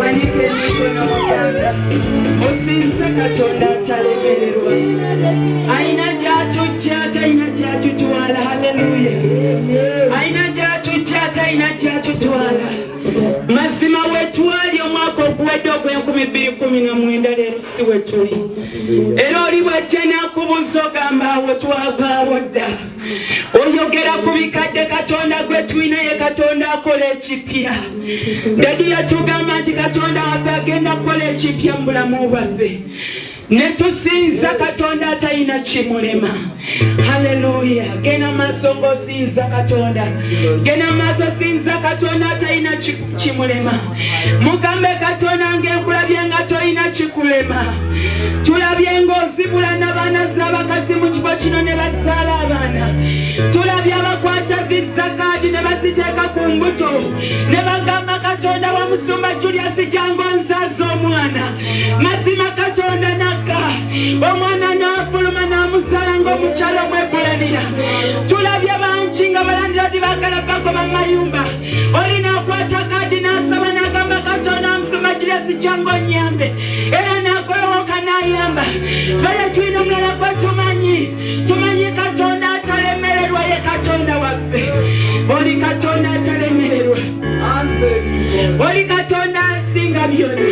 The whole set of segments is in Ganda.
Manike nikono muganda osinza Katonda atalemererwa aina gyatujja ate aina gyatutwala. Haleluya. Aina gyatujja ate aina gyatutwala. Mazima wetwali omwaka oguwedde ogw'2019 leero si wetuli. Era oli bwajja n'akubuuza ogamba awo twagaawo dda. Oyogera ku bikadde Katonda gwe tulina ye Katonda akola ekipya. Dadi yatugamba nti Katonda waffe agenda kukola ekipya mu bulamu bwaffe. Ne tusinza Katonda atalina kimulema. Haleluya. Genda maaso ng'osinza Katonda. Genda maaso sinza Katonda atalina kimulema. Mugambe Katonda ng'enkulabye nga tolina kikulema. Tulabye ng'ozibula n'abaana z'abakazi mu kifo kino ne bazaala abaana. Tulabye abakwata visa kaadi ne baziteeka ku mbuto ne bagamba Katonda wa Musumba Julius jangu onsaze omwana. Mazima Katonda n'akka omwana n'afuluma n'amuzaala ng'omukyala Omwebbulaniya. Tulabye bangi nga balandira di baagala bagoba mu mayumba. Oli n'akwata kaadi n'asaba n'agamba Katonda wa Musumba Julius jangu onnyambe. Era n'agolowoka n'ayamba. Twaye tulina omulala gwe tumanyi Katonda atalemererwa ye Katonda waffe. Oli Katonda atalemererwa. Oli Katonda asinga byonna.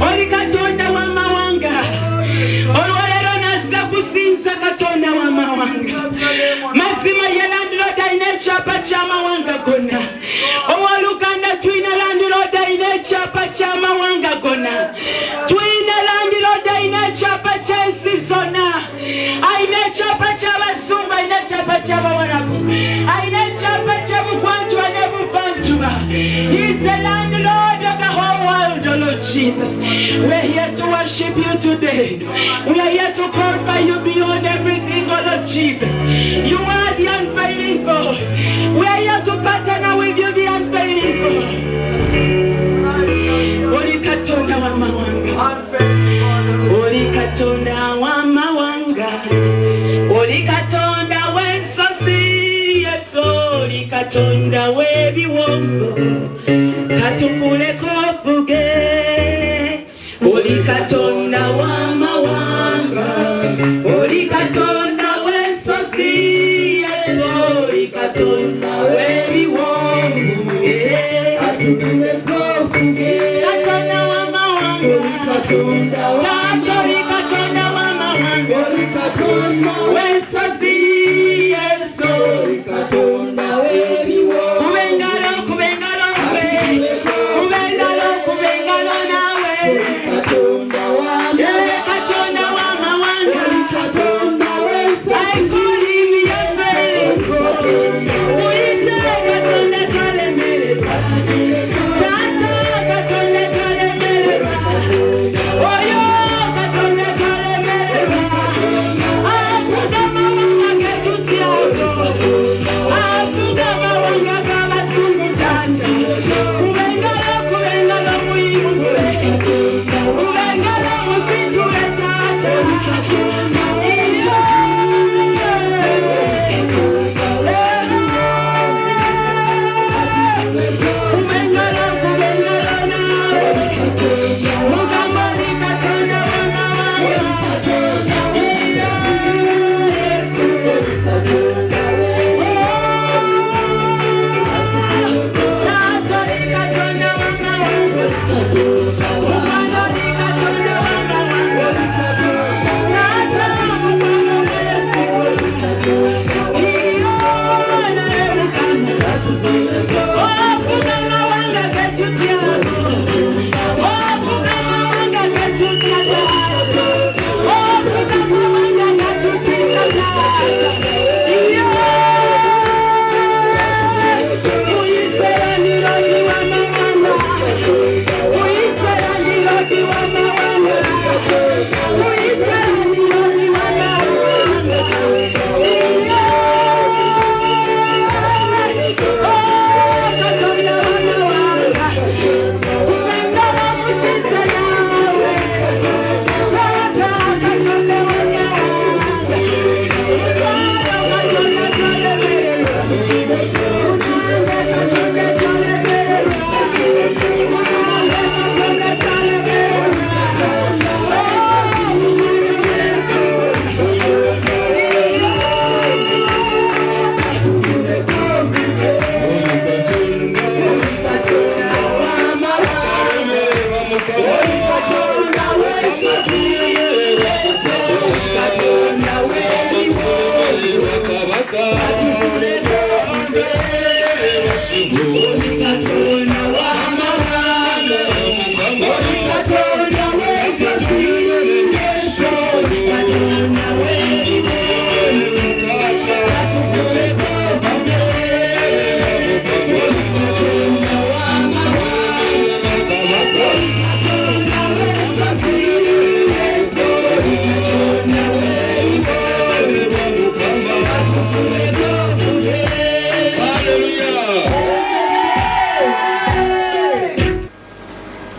Oli Katonda w'amawanga. Olwaleero nazza kusinza Katonda w'amawanga. Mazima ye landlord alina ekyapa ky'amawanga gonna. Ow'Oluganda tulina landlord alina ekyapa ky'amawanga gonna. Tulina landlord alina ekyapa ky'ensi zonna. Alina ekyapa ky'Abazungu, alina ekyapa ky'Abawarabu, alina ekyapa ky'Ebugwanjuba n'Ebuvanjuba. He is the landlord of the whole world, oh Lord Jesus. We're here to worship you today. We are here to glorify you beyond everything, oh Lord Jesus. You are the unfailing God. We are here to partner with you, the unfailing God. Oli Katonda w'amawanga. Oli Katonda w'amawanga. Oli Katonda w'ensozi, yes, oli Katonda w'ebiwonvu. Katukuleko ofuge. Oli Katonda w'amawanga. Oli Katonda w'ensozi, yes, oli Katonda w'ebiwonvu. Katukuleko ofuge. Katonda w'amawanga. Oli Katonda w'amawanga. W'ensozi, yes, oli Katonda w'ebiwonvu. Kubengalo kwe. Kubengalo nawe. Katonda w'amawanga. I call him Yahweh. Uyise Katonda talemererwa. Tata Katonda talemererwa. Oyo Katonda talemererwa. Avuga amawanga getutyago.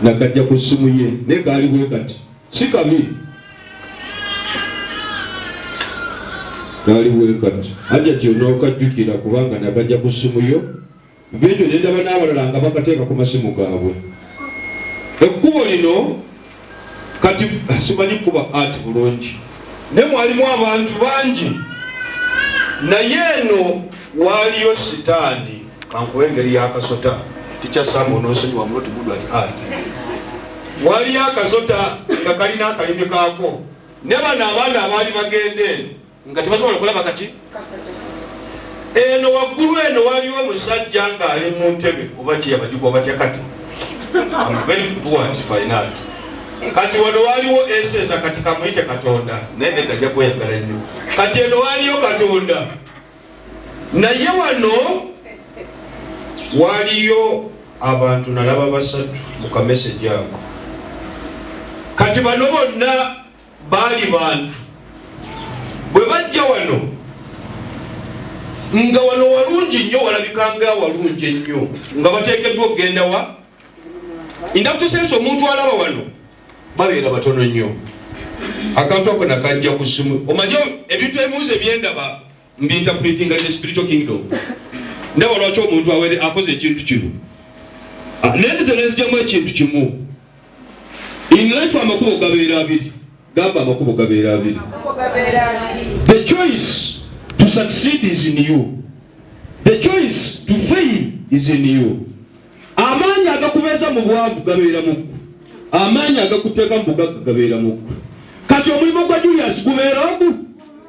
nakajja ku ssimu ye naye kaali bwe kati si kabi kaali bwe kati ajja kyonna okajjukira kubanga nakajja ku ssimu yo ekyo ne ndaba n'abalala nga bakateeka ku masimu gaabwe. Ekkubo lino kati simanyi kuba ati bulungi naye mwalimu abantu bangi naye eno waaliyo sitaani kankuwa engeri y'akasota tikyasamba onoosonyiwa muloti gudu ati waaliyo akasota nga kalina akalimi kaako ne bano abaana abaali bagenda eno nga tebasobola kulaba kati eno waggulu eno waaliwo omusajja ng'ali mu ntebe oba kyeyabagigwa batya kati very poor finance kati wano waaliwo eseza kati kamuyite Katonda naye nedda ajja kweyagala nnyo kati eno waaliyo Katonda naye wano waaliyo abantu nalaba basatu mu kameseji ako kati bano bonna baali bantu bwe bajja wano nga wano walungi nnyo walabikanga walungi ennyo nga bateekeddwa okugenda wa indakutusensa omuntu alaba wano babeera batono nnyo akantu ako nakajja ku ssimu omanyi ebintu ebimuuzi ebyendaba mbinterpreting the spiritual kingdom ndaba lwaki omuntu akoze ekintu kino nendize nenzigyamu ekintu kimu in life amakubo gabeera abiri gamba amakubo gabeera abiri the choice to succeed is in you the choice to fail is in you amaanyi agakubeeza mu bwavu gabeera muggu amaanyi agakuteeka mu bugagga gabeera muggu kati omulimu gwa Julius gubeera ogu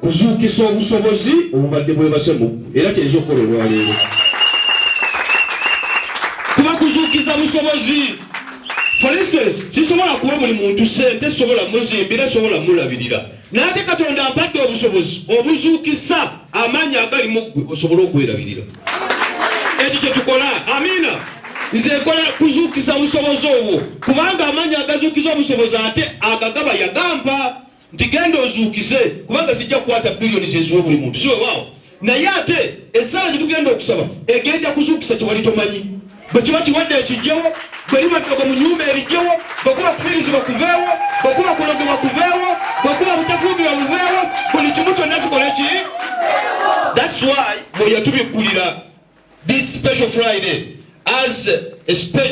kuzuukisa obusobozi obubadde bwebase muggu era kyeyinza okukola olwaleero kuba kuzuukiza busobozi. For instance, sisobola kuwa buli muntu sente, sobola muzimbira, sobola mulabirira. Nate Katonda ampadde obusobozi obuzuukisa amaanyi agali muggwe osobola okwerabirira. Ekyo kye tukola. Amina. Nze nkola kuzuukisa busobozi obwo kubanga amaanyi agazuukiza obusobozi ate agagaba yagampa nti genda ozuukise kubanga sijja kukwata biliyoni zeziwa buli muntu siwe waawo naye ate essala gye tugenda okusaba egenda kuzuukisa kye wali tomanyi bwe kiba kiwadde ekijjewo bwe limattoga mu nyumba erijjewo bwekuba kufiirizibwa kuveewo bwekuba kulogebwa kuveewo bwekuba butafumbirwa buveewo buli kimu kyonna kikola ki. That's why bwe yatubikulira this special Friday as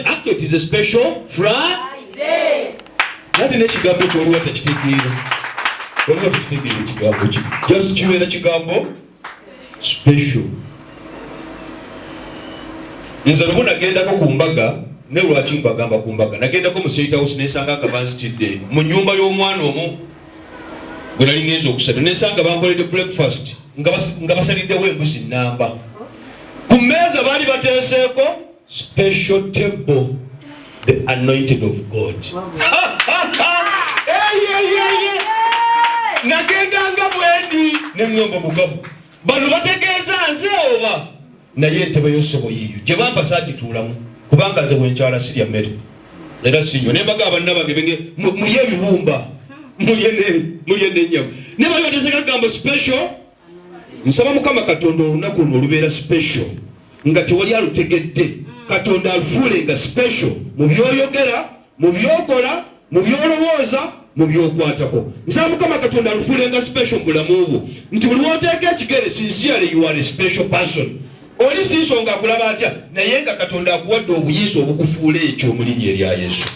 actually it is a special Friday. Nati n'ekigambo ekyo waliwo takitegeera waliwo takitegeera ekigambo ki just kibeera kigambo special. Nze lumu nagendako ku mbaga ne lwaki mbagamba ku mbaga nagendako mu State House nesanga nga banzitidde mu nnyumba y'omwana omu gwe nali ngenza okusatu nesanga bankoledde breakfast nga basaliddewo embuzi nnamba ku mmeeza baali bateeseeko special table the anointed of God. Nagendanga bwendi n'eŋŋombo mugamu bano bategeeza nze oba naye entebe y'ossobo yiyo gye bampa saagituulamu kubanga nze bwenkyala sirya mmere era sinyo ne mbaga abanna bange mulye ebibumba mulye n'ennyama ne bali bateeseka gambo special. Nsaba Mukama Katonda olunaku luno olubeera special nga tewali alutegedde. Katonda alufuule nga special mu byoyogera mu byokola mu byolowooza mu byokwatako. Nsaba Mukama Katonda alufuule nga special mu bulamu bwo nti buli wooteeka ekigere sincerely you are a special person. Oli si nsonga akulaba atya naye nga Katonda akuwadde obuyinza obukufuula ekyo mu linnya erya Yesu.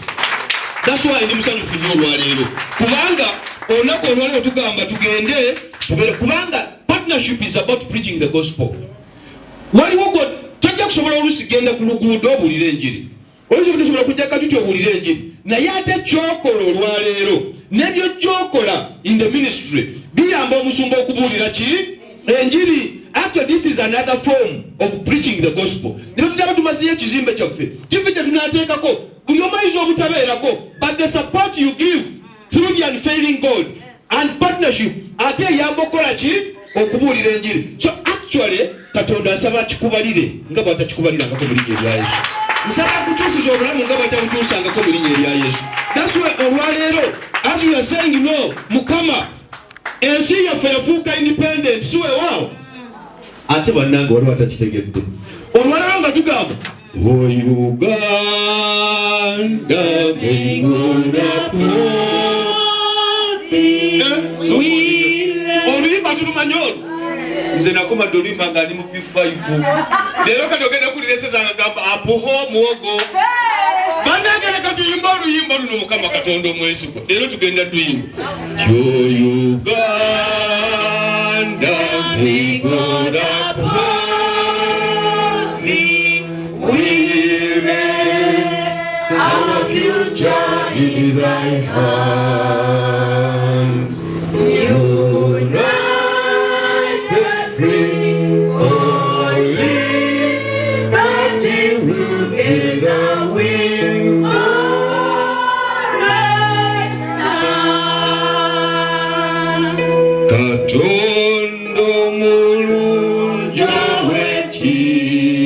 That's why ndi musanyufu nnyo olwaleero kubanga olunaku olwaleero tugamba tugende tubeere kubanga partnership is about preaching the gospel. Waliwo tojja kusobola olusi genda ku luguudo obuulira enjiri olusi butesobola kujja katuti obuulira enjiri naye ate kyokola olwaleero nebyo kyokola in the ministry biyamba omusumba okubuulira ki enjiri. Actually this is another form of preaching the gospel. Nibyo tutaba tumaziyo ekizimbe kyaffe kivi gye tunaateekako buli omayiza obutabeerako but the support you give through the unfailing God and partnership ate eyamba okukola ki okubuulira enjiri. So actually Katonda asaba kikubalire nga bw'atakikubalirangako mu linnya erya Yesu. Nsaba kukyusiza obulamu nga bw'atabukyusangako mu linnya erya Yesu. That's why olwaleero as we are saying no Mukama ensi yaffe yafuuka independent siwe waawo ate bannange waliwo atakitegedde olwaleero nga tugamba Oh Uganda, may God uphold thee. Oluyimba tulumanyolo. Nze nakoma doluyimba nga ndi mu P5. Leero kati ogenda kuliresa ngamba apuho muwogo. Bandagala katuyimba oluyimba luno Mukama Katonda omwesigwa. Leero tugenda tuyimba. Oh Uganda, may God uphold thee. Our future in thy hand. United, free, holy, until together win next time. Katondo mulungi w'ekisa.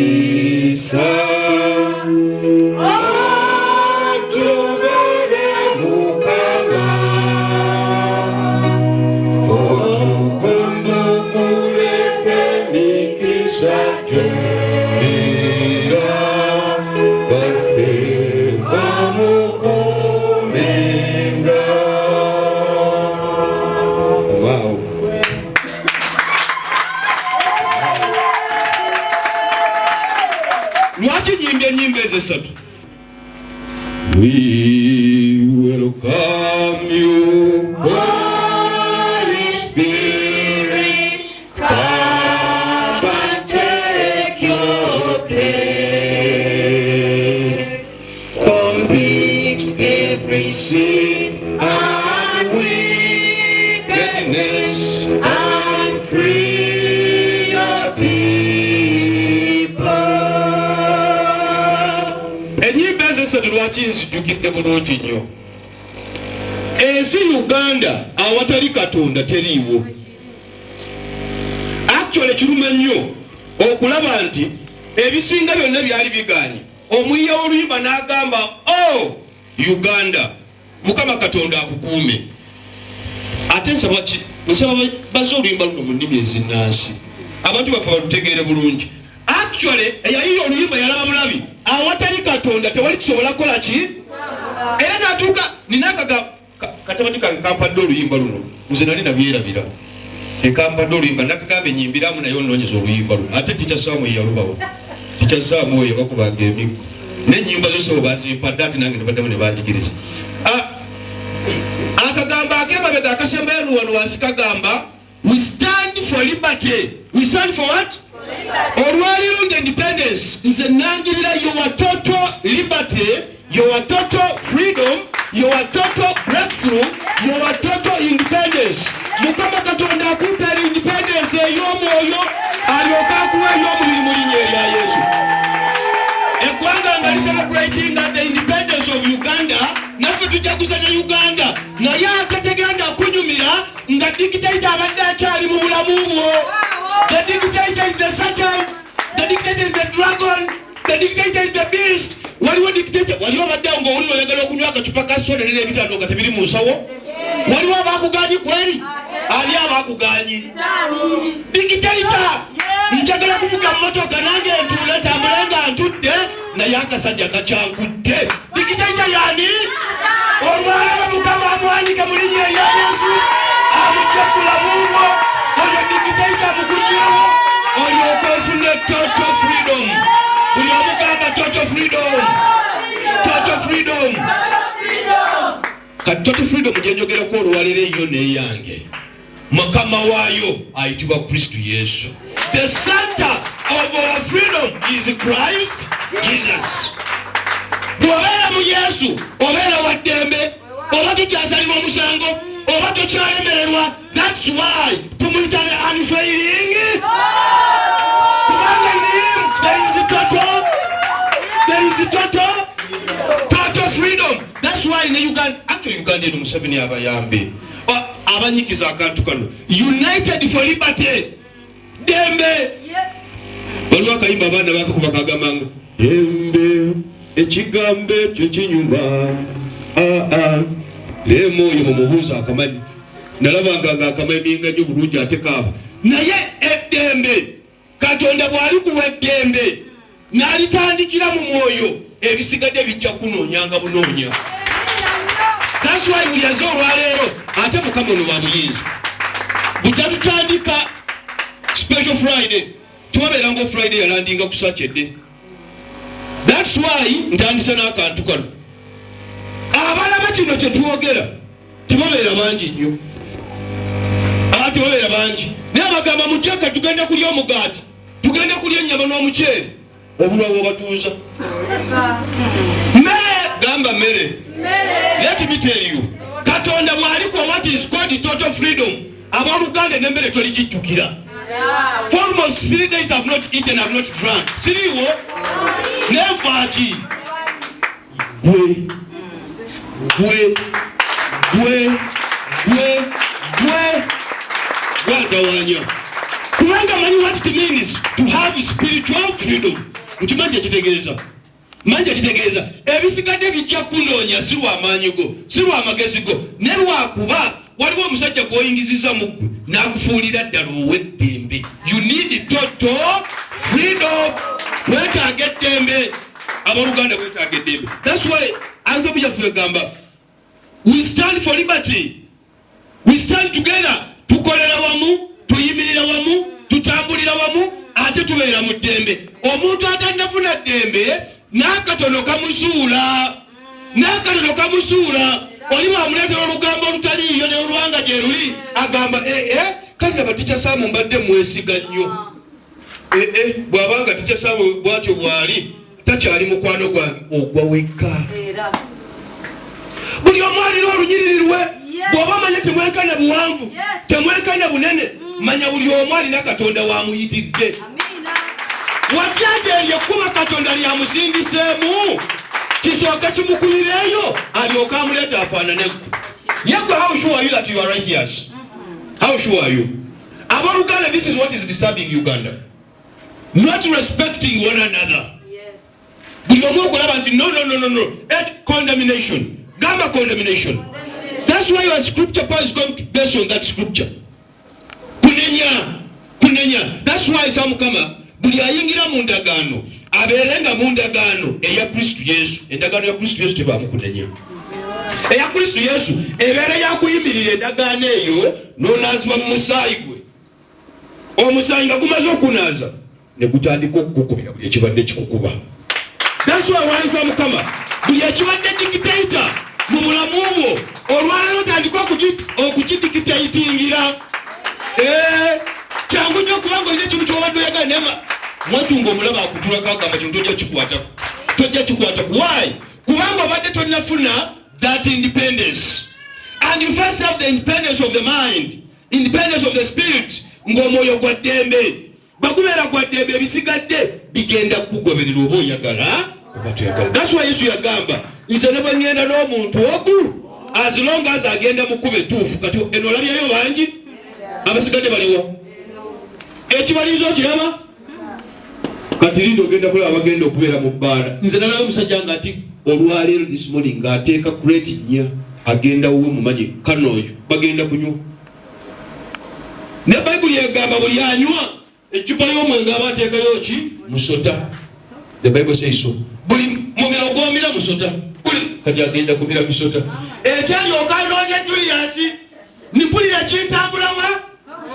We welcome you, Holy Spirit. Come and take your place. Convict every sin and wickedness and free your people. Lwaki nzijjukidde bulungi nnyo. Ensi Uganda awatali Katonda teriiwo. Actually kiruma nnyo okulaba nti ebisinga byonna byali biganye. Omuyiya w'oluyimba n'agamba oh Uganda Mukama Katonda akukuume. Ate nsaba bazze oluyimba luno mu nnimi ezinnansi. Abantu baffe balutegeere bulungi. Actually eyayiya oluyimba yalaba bulabi. Awatali Katonda tewali kisobola kukola ki? Era natuuka ninakaga katabadika nkampadde oluyimba luno. Nze nali nabyerabira. Ekampadde oluyimba nakagamba enyimbiramu naye onoonyeza oluyimba luno. Ate Teacher Samuel yalubawo. Teacher Samuel bakubanga emiggo. N'ennyimba zose bwe bazimpadde ate nange ne baddemu ne banjigiriza. Akagamba ak'emabega akasembayo wano wansi kagamba we stand for liberty. We stand for what? Olwaliro the independence nze nangirira your total liberty, your total freedom, your total breakthrough, your total independence. Mukama Katonda akupe independence ey'omwoyo alyoka akuwa ey'omubiri mu linnya erya Yesu. Eggwanga nga celebrating the independence of Uganda, naffe tujaguza ne Uganda naye ate tegenda kunyumira nga dictator abadde akyali mu bulamu bwo. The dictator is the Satan, the dictator is the dragon, the dictator is the beast. Waliwo dictator, waliwo badde ngo olino oyagala okunywa akacupa ka soda n'ebitando nga tebiri mu nsawo. Waliwo abakuganyi kweri? Ali abakuganyi. Dictator, njagala kuvuga mmotoka nange ntuule tambula nga ntudde naye akasajja kakyankudde. Dictator yani? Olwalaba Mukama amwanika mu linnya erya Yesu amujabbula muubwo. Oyo dictator mukujjawo olyoka ofune total freedom. Buli omugamba total freedom. Total freedom. Kati total freedom gyenjogerako olwaliro eyo neyange. Mukama waayo ayitibwa Kristo Yesu. The center of our freedom is Christ Jesus. Bw'obeera mu Yesu obeera wa ddembe, oba tukyasalibwa omusango, oba tokyalemererwa. That's why tumuyita ne unfailing. Kubanga in him there is total freedom. That's why in Uganda, actually Uganda eno Museveni abayambe abanyikiza akantu kano United for Liberty dembe. Waliwo akayimba abaana bakakuba kagambanga dembe ekigambo ekyo kinyuma lemwoyo mumubuuza akamanyi nalabanga nga akamanyi nnyo bulungi ate kaaba naye eddembe Katonda bw'ali kuwa eddembe n'alitandikira mu mwoyo ebisigadde bijja kunoonyanga bunoonya. That's why buli aze olwaleero ate Mukama ono bamuyinza bujja tutandika special Friday tuwabeeranga Friday yalandinga ku Saturday. That's why ntandise n'akantu kano abalaba kino kyetwogera tebabeera bangi nnyo tebabeera bangi naye abagamba mujjaka tugenda kulya omugaati tugenda kulya ennyama n'omuceere obulwawo obatuuza mmere gamba mmere. Let me tell you Katonda bw'aliko what is called total freedom abooluganda n'emmere toligijjukira. For almost 3 days I've not eaten, I've not drunk. Siriwo nevaati watawanya kubanga manyi what it means to have spiritual freedom. Mkimanyi kitegeeza ebisigadde bijja kunoonya si lw'amaanyi go si lw'amagezi go ne lwakuba waliwo omusajja gw'oyingiziza mu ggwe n'akufuulira ddala ow'eddembe. You need total freedom. Weetaaga eddembe. Abooluganda weetaaga eddembe. That's why as obujjaffe gamba we stand for liberty. We stand together. Tukolera wamu, tuyimirira wamu, tutambulira wamu, ate tubeera mu ddembe. Omuntu atannafuna ddembe n'akatono kamusuula oli bw'amuleetera olugambo olutaliiyo ne olwanga gye luli agamba kale laba Teacher Sam mbadde mwesiga nnyo. Bw'abanga Teacher Sam bw'atyo bw'ali takyali mukwano gwange ogwa wekka. Buli omu alina olunyiriri lwe. Bw'oba manya temwenkana buwanvu temwenkana bunene manya buli omu alina Katonda wamuyitidde. Watya nti eryo ekkuba Katonda lyamusindiseemu kisooka kimukulireeyo alyoka amuleeta afaanane ggwe. Yegwe, how sure are you that you are righteous? How sure are you? Abooluganda, this is what is disturbing Uganda. Not respecting one another. Buli omu okulaba nti no. Condemnation. Gamba condemnation. That's why your scripture part is going to base on that scripture. Kunenya. That's why some kama buli ayingira mu ndagaano abeerenga mu ndagaano eya Kristo Yesu. Endagaano ya Kristo Yesu tebaamu kunenya. Eya Kristo Yesu ebeera yakuyimirira endagaano eyo n'onaazibwa mu musaayi gwe. Omusaayi nga gumaze okunaaza ne gutandika okukukubira buli ekibadde kikukuba. That's why wanza Mukama buli ekibadde dictator mu bulamu bwo olwaleero otandika okukidictatingira. Kyangu nnyo kubanga olina ekintu ky'obadde oyagala naye mwatunga omulaba akutulako agamba kino tojja kikwatako. Why? Kubanga obadde tonnafuna that independence. And you first have the independence of the mind, independence of the spirit, ng'omwoyo gwa ddembe. Bagubeera gwa ddembe ebisigadde bigenda kugoberera oba oyagala oba toyagala. That's why Yesu yagamba nze ne bwe ngenda n'omuntu ogu as long as agenda mu kkubo ettuufu. Kati eno olabyayo bangi abasigadde baliwo ekibalizo kiraba kati lindo ogenda kulaba bagenda okubeera mu bbaala. Nze nalaba omusajja nga ati olwaleero this morning ng'ateeka crate nnya agenda wuwe mu magi kanoyo bagenda kunywa. Ne Bayibuli egamba buli anywa eccupa y'omwenge aba ateekayo ki musota. The Bible says so. Buli mubiro gw'omira musota buli kati agenda kumira musota. Ekyalyoka anoonya Julius nipulira kintambulawa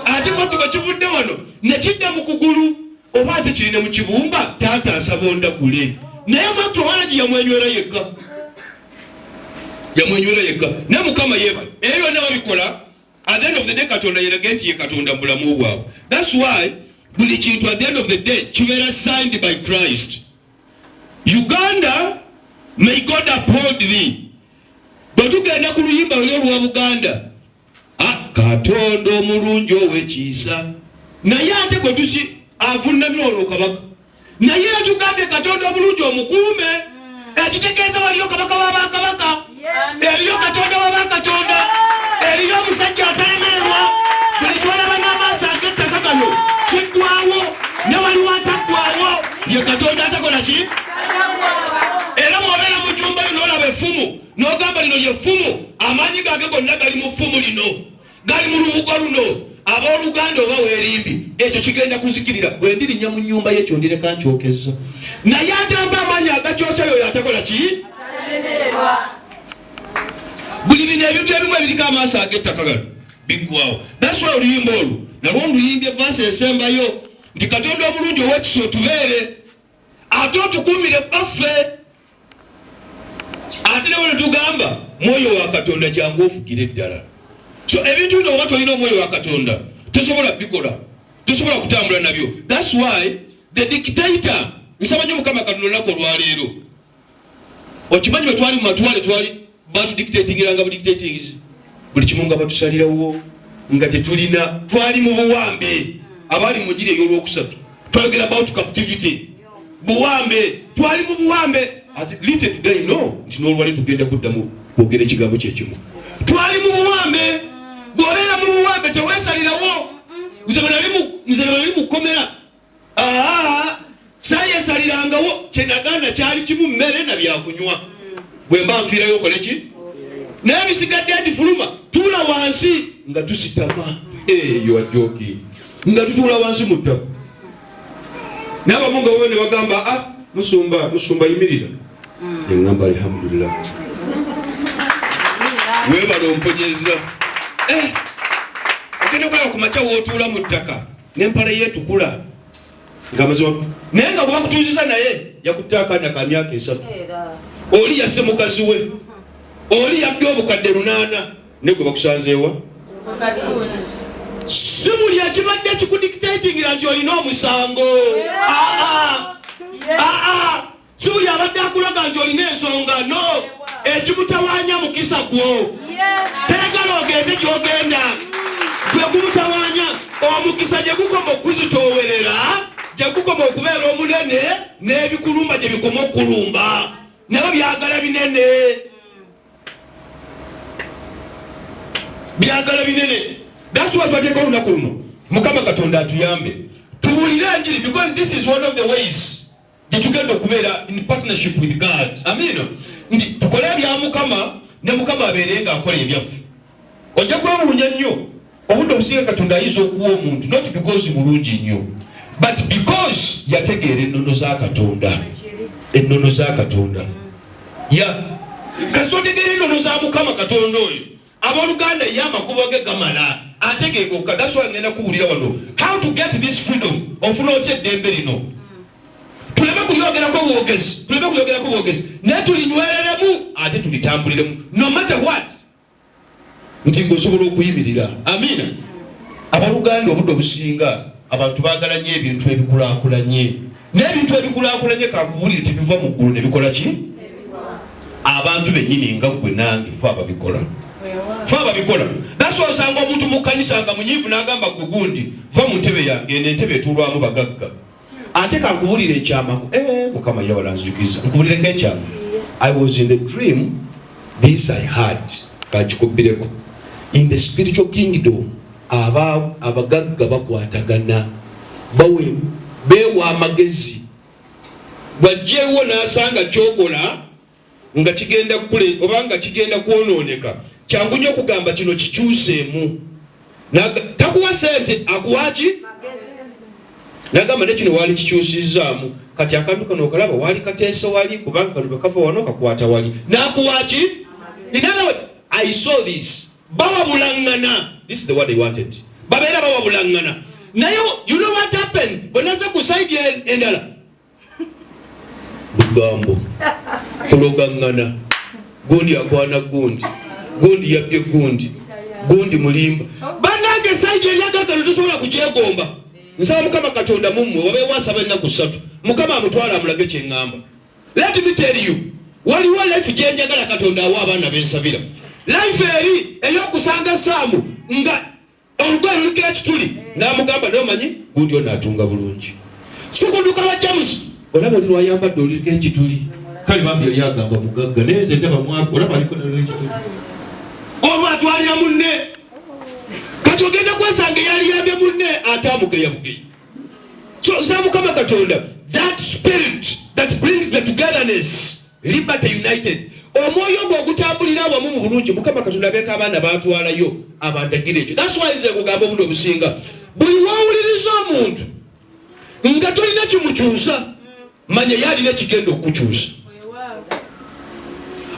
ate mwattu bakivudde wano ne kidda mu kugulu oba ate kirine mu kibumba taata asaba ondagule. Naye mwattu owalagi yamwenywera yekka ne Mukama yeeba eyo yonna babikola. At the end of the day Katonda yerage nti ye Katonda mu bulamu bwabwe. That's why buli kintu at the end of the day kibeera signed by Christ. Uganda, may God uphold thee. Bwetugenda ku luyimba luli olwa Buganda Katonda omulungi ow'ekiisa naye ate gwe tusi avunnamira olwo kabaka naye tugambye Katonda omulungi omukuume. Ekitegeeza waliyo kabaka w'abakabaka eriyo Katonda w'abakatonda eriyo omusajja atalemererwa. Buli kyolaba n'amaaso ag'ettaka gano kiggwawo ne waliwo ataggwawo ye Katonda atakola ki. Era bw'obeera mu nnyumba yo n'olaba effumu n'ogamba lino ly'effumu amaanyi gange gonna gali mu ffumu lino. gali mu lubugo luno abooluganda oba weerimbi ekyo kigenda kuzikirira bwe ndirinya mu nnyumba y'ekyo ndireka nkyokeza naye atamba amaanyi agakyokya yoyo atakola ki buli bino ebintu ebimu ebiriko amaaso ag'ettaka gano biggwawo. That's why oluyimba olwo nalwo nduyimbye vansi esembayo nti Katonda omulungi ow'ekisa otubeere ate otukuumire baffe ate newe ne tugamba mwoyo wa Katonda jangu ofugire ddala. So ebintu bino oba tolina omwoyo wa Katonda tosobola bikola, tosobola kutambula nabyo. That's why the dictator nsaba nnyo Mukama Katonda olunaku olwaleero okimanyi bwe twali mu matwale twali batudictatingiranga budictatings buli kimu nga batusalirawo nga tetulina twali mu buwambe abali mu njiri ey'olwokusatu twayogera about captivity buwambe twali mu buwambe ati little today no nti n'olwali tugenda kuddamu kwogera ekigambo kyekimu twali mu buwambe bw'obeera mu buwambe teweesalirawo nze bwe nali mu kkomera saayesalirangawo kyenaganda kyali kimu mmere na byakunywa bwe mba nfiirayo okole ki naye bisigadde nti fuluma tuula wansi nga tusitama you are joking nga wansi mu ttaka n'abamu nga ne bagamba musumba yimirira eŋŋamba alhamdulillah weebala omponyeza ogenda okulaba ku makya wootuula mu ttaka n'empala yeetukula nga mazima naye nga bwe bakutuuziza naye yakutte akaana ka myaka 3 oli yasse mukazi we oli yabbi obukadde 8 ne gwe bakusanzeewa si buli akibadde kikudictatingira nti olina omusango si buli abadde akulaga nti olina ensonga no ekimutawaanya mukisa gwo tegala ogende gy'ogenda gwe gumutawaanya omukisa gye gukoma okuzitoowerera gye gukoma okubeera omunene n'ebikulumba gye bikoma okulumba nabo byagala binene byagala binene. That's why twateeka olunaku luno Mukama Katonda atuyambe tubuulire enjiri because this is one of the ways gye tugenda okubeera in partnership with God. Amina. Nti tukole ebya Mukama ne Mukama abeere nga akola ebyaffe. Ojja kwewuunya nnyo obudde obusinga Katonda ayinza okuwa omuntu not because mulungi nnyo but because yategeera ennono za Katonda. Ennono za Katonda kasi otegeera ennono za Mukama Katonda oyo abooluganda ye amakubo ge gamala ategeegoka. That's why ngenda kubuulira wano how to get this freedom ofuna otya eddembe lino tuleme kulyogerako bwogezi naye tulinywereremu ate tulitambuliremu no matter what nti ng'osobola okuyimirira. Amina. Abaluganda obudde obusinga abantu baagala nnyo ebintu ebikulaakulanye n'ebintu ebikulaakulanye kakubuulire tebiva mu ggulu ne bikola ki abantu bennyini nga gwe nange fe ababikola. That's why osanga omuntu mu kkanisa nga munyiivu n'agamba gwe gundi va mu ntebe yange n'entebe etuulwamu bagagga ate kankubulire ekyama Mukama yabalanzijukiriza nkubulireko ekyama I was in the dream this I had kakikubbireko in the spiritual kingdom abagagga bakwatagana beewa amagezi bwajjeewo n'asanga kyokola nga kigenda kule obanga kigenda kwonooneka kyangu nnyo okugamba kino kikyuseemu takuwa sente akuwaki nagamba ne kino waali kikyusizaamu kati akantu kano okalaba waali kateese wali kubanga kano bwekava wano kakwata wali nakuwaki I saw this bawabulangana. This is the word I wanted. Babeera bawabulangana naye you know what happened bwe naza ku side endala bugambo kulogangana gundi akwana gundi yabye gundi mulimba banange side eyagagalo tosobola kugyegomba. Nsaba Mukama Katonda mummwe wabeewo asaba ennaku 3 Mukama amutwala amulage kyeŋŋamba. Let me tell you waliwo life gyenjagala Katonda awa abaana bensabira life eri ey'okusanga Saamu nga olugoye luliko ekituli n'amugamba n'omanyi gundi ono atunga bulungi sikunduka wa James olaba oli lwayambadde oluliko ekituli kale bambi yali agamba mugagga naye nze ndaba mwavu olaba aliko n'ekituli oba atwalira munne kati ogenda kwesanga yali yambye munne ate amugeyabugeya. So nsaba Mukama Katonda that spirit that brings the togetherness Liberty United. Omwoyo gwo ogutambulira awamu mu bulungi Mukama Katonda abeeka abaana baatwalayo abandagira ekyo. That's why nze kugamba obuno obusinga buli wawuliriza omuntu nga tolina kimukyusa manya yalina ekigenda okukyusa.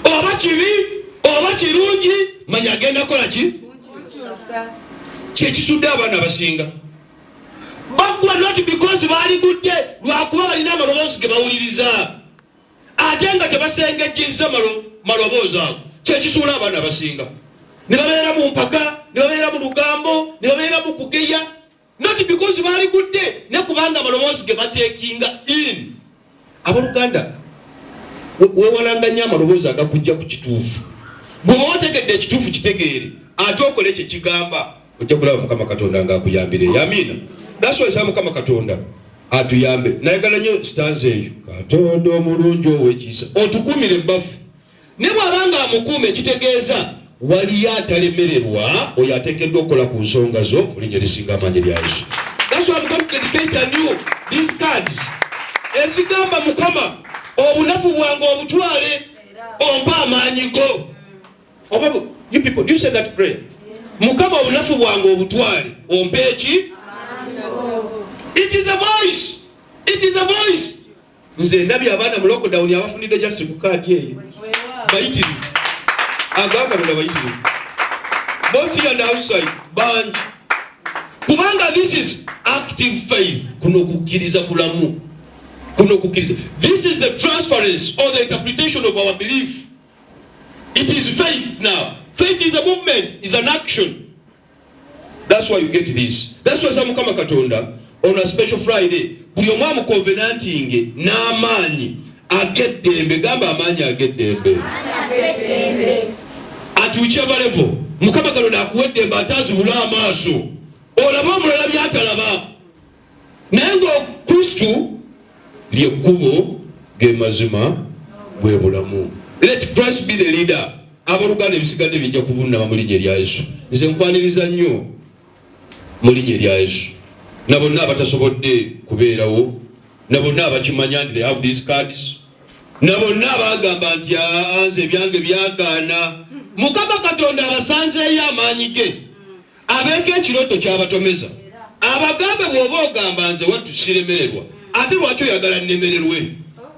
Oba kibi oba kirungi manya agenda kola ki kyekisudde abaana abasinga bagwa not because baali gudde lwakuba balina amaloboozi ge bawuliriza ate nga tebasengejjizza maloboozi ago kyekisuula abaana abasinga ne babeera mu mpaka ne babeera mu lugambo ne babeera mu kugeya not because baali gudde ne kubanga amaloboozi ge bateekinga in. Abooluganda weewalanga nnyo amaloboozi agakujja ku kituufu bw'oba wategedde ekituufu kitegeere ate okole ekyo kigamba ojja kulaba Mukama Katonda ng'akuyambire. Amiina. That's why sa Mukama Katonda atuyambe. Nayagala nnyo stanza eyo Katonda omulungi ow'ekisa otukuumire ebbafu ne bw'abanga amukuuma ekitegeeza waliyo atalemererwa oyo ateekeddwa okukola ku nsonga zo mu linnya erisinga amaanyi lya Yesu. That's why I'm going to dedicate a new these cards ezigamba Mukama obunafu bwange obutwale ompa amaanyi go. You people, do you say that prayer? Mukama obunafu bwange obutwale ompa eki. It is a voice. It is a voice. Nze ndabye abaana mu lockdown abafunidde just ku kaadi eyo bayitirivu agamba bonna bayitirivu both here and outside banji kubanga this is active faith. Kuno kukkiriza kulamu. This is the transference or the interpretation of our belief. It is faith now. Faith is a movement, is an action. That's why you get this. That's why Mukama Katonda on a special Friday buli omwamu covenanting n'amaanyi ageddembe gamba amaanyi ageddembe at whichever level Mukama Katonda akuweddembe atazibula amaaso olaba omulala byatalaba naye ng'okristu lyekkubo ge mazima bwe bulamu. Let Christ be the leader. Abooluganda ebisigadde bijja kuvuunama mu linnya erya Yesu. Nze nkwaniriza nnyo mu linnya erya Yesu na bonna abatasobodde kubeerawo na bonna abakimanya nti they have these cards na bonna abagamba nti nze ebyange byagaana Mukama Katonda abasanzeeyo amaanyi ge abeeko ekirooto kyabatomeza abagambe bw'oba ogamba nze wattu siremererwa ate lwaki oyagala nnemererwe.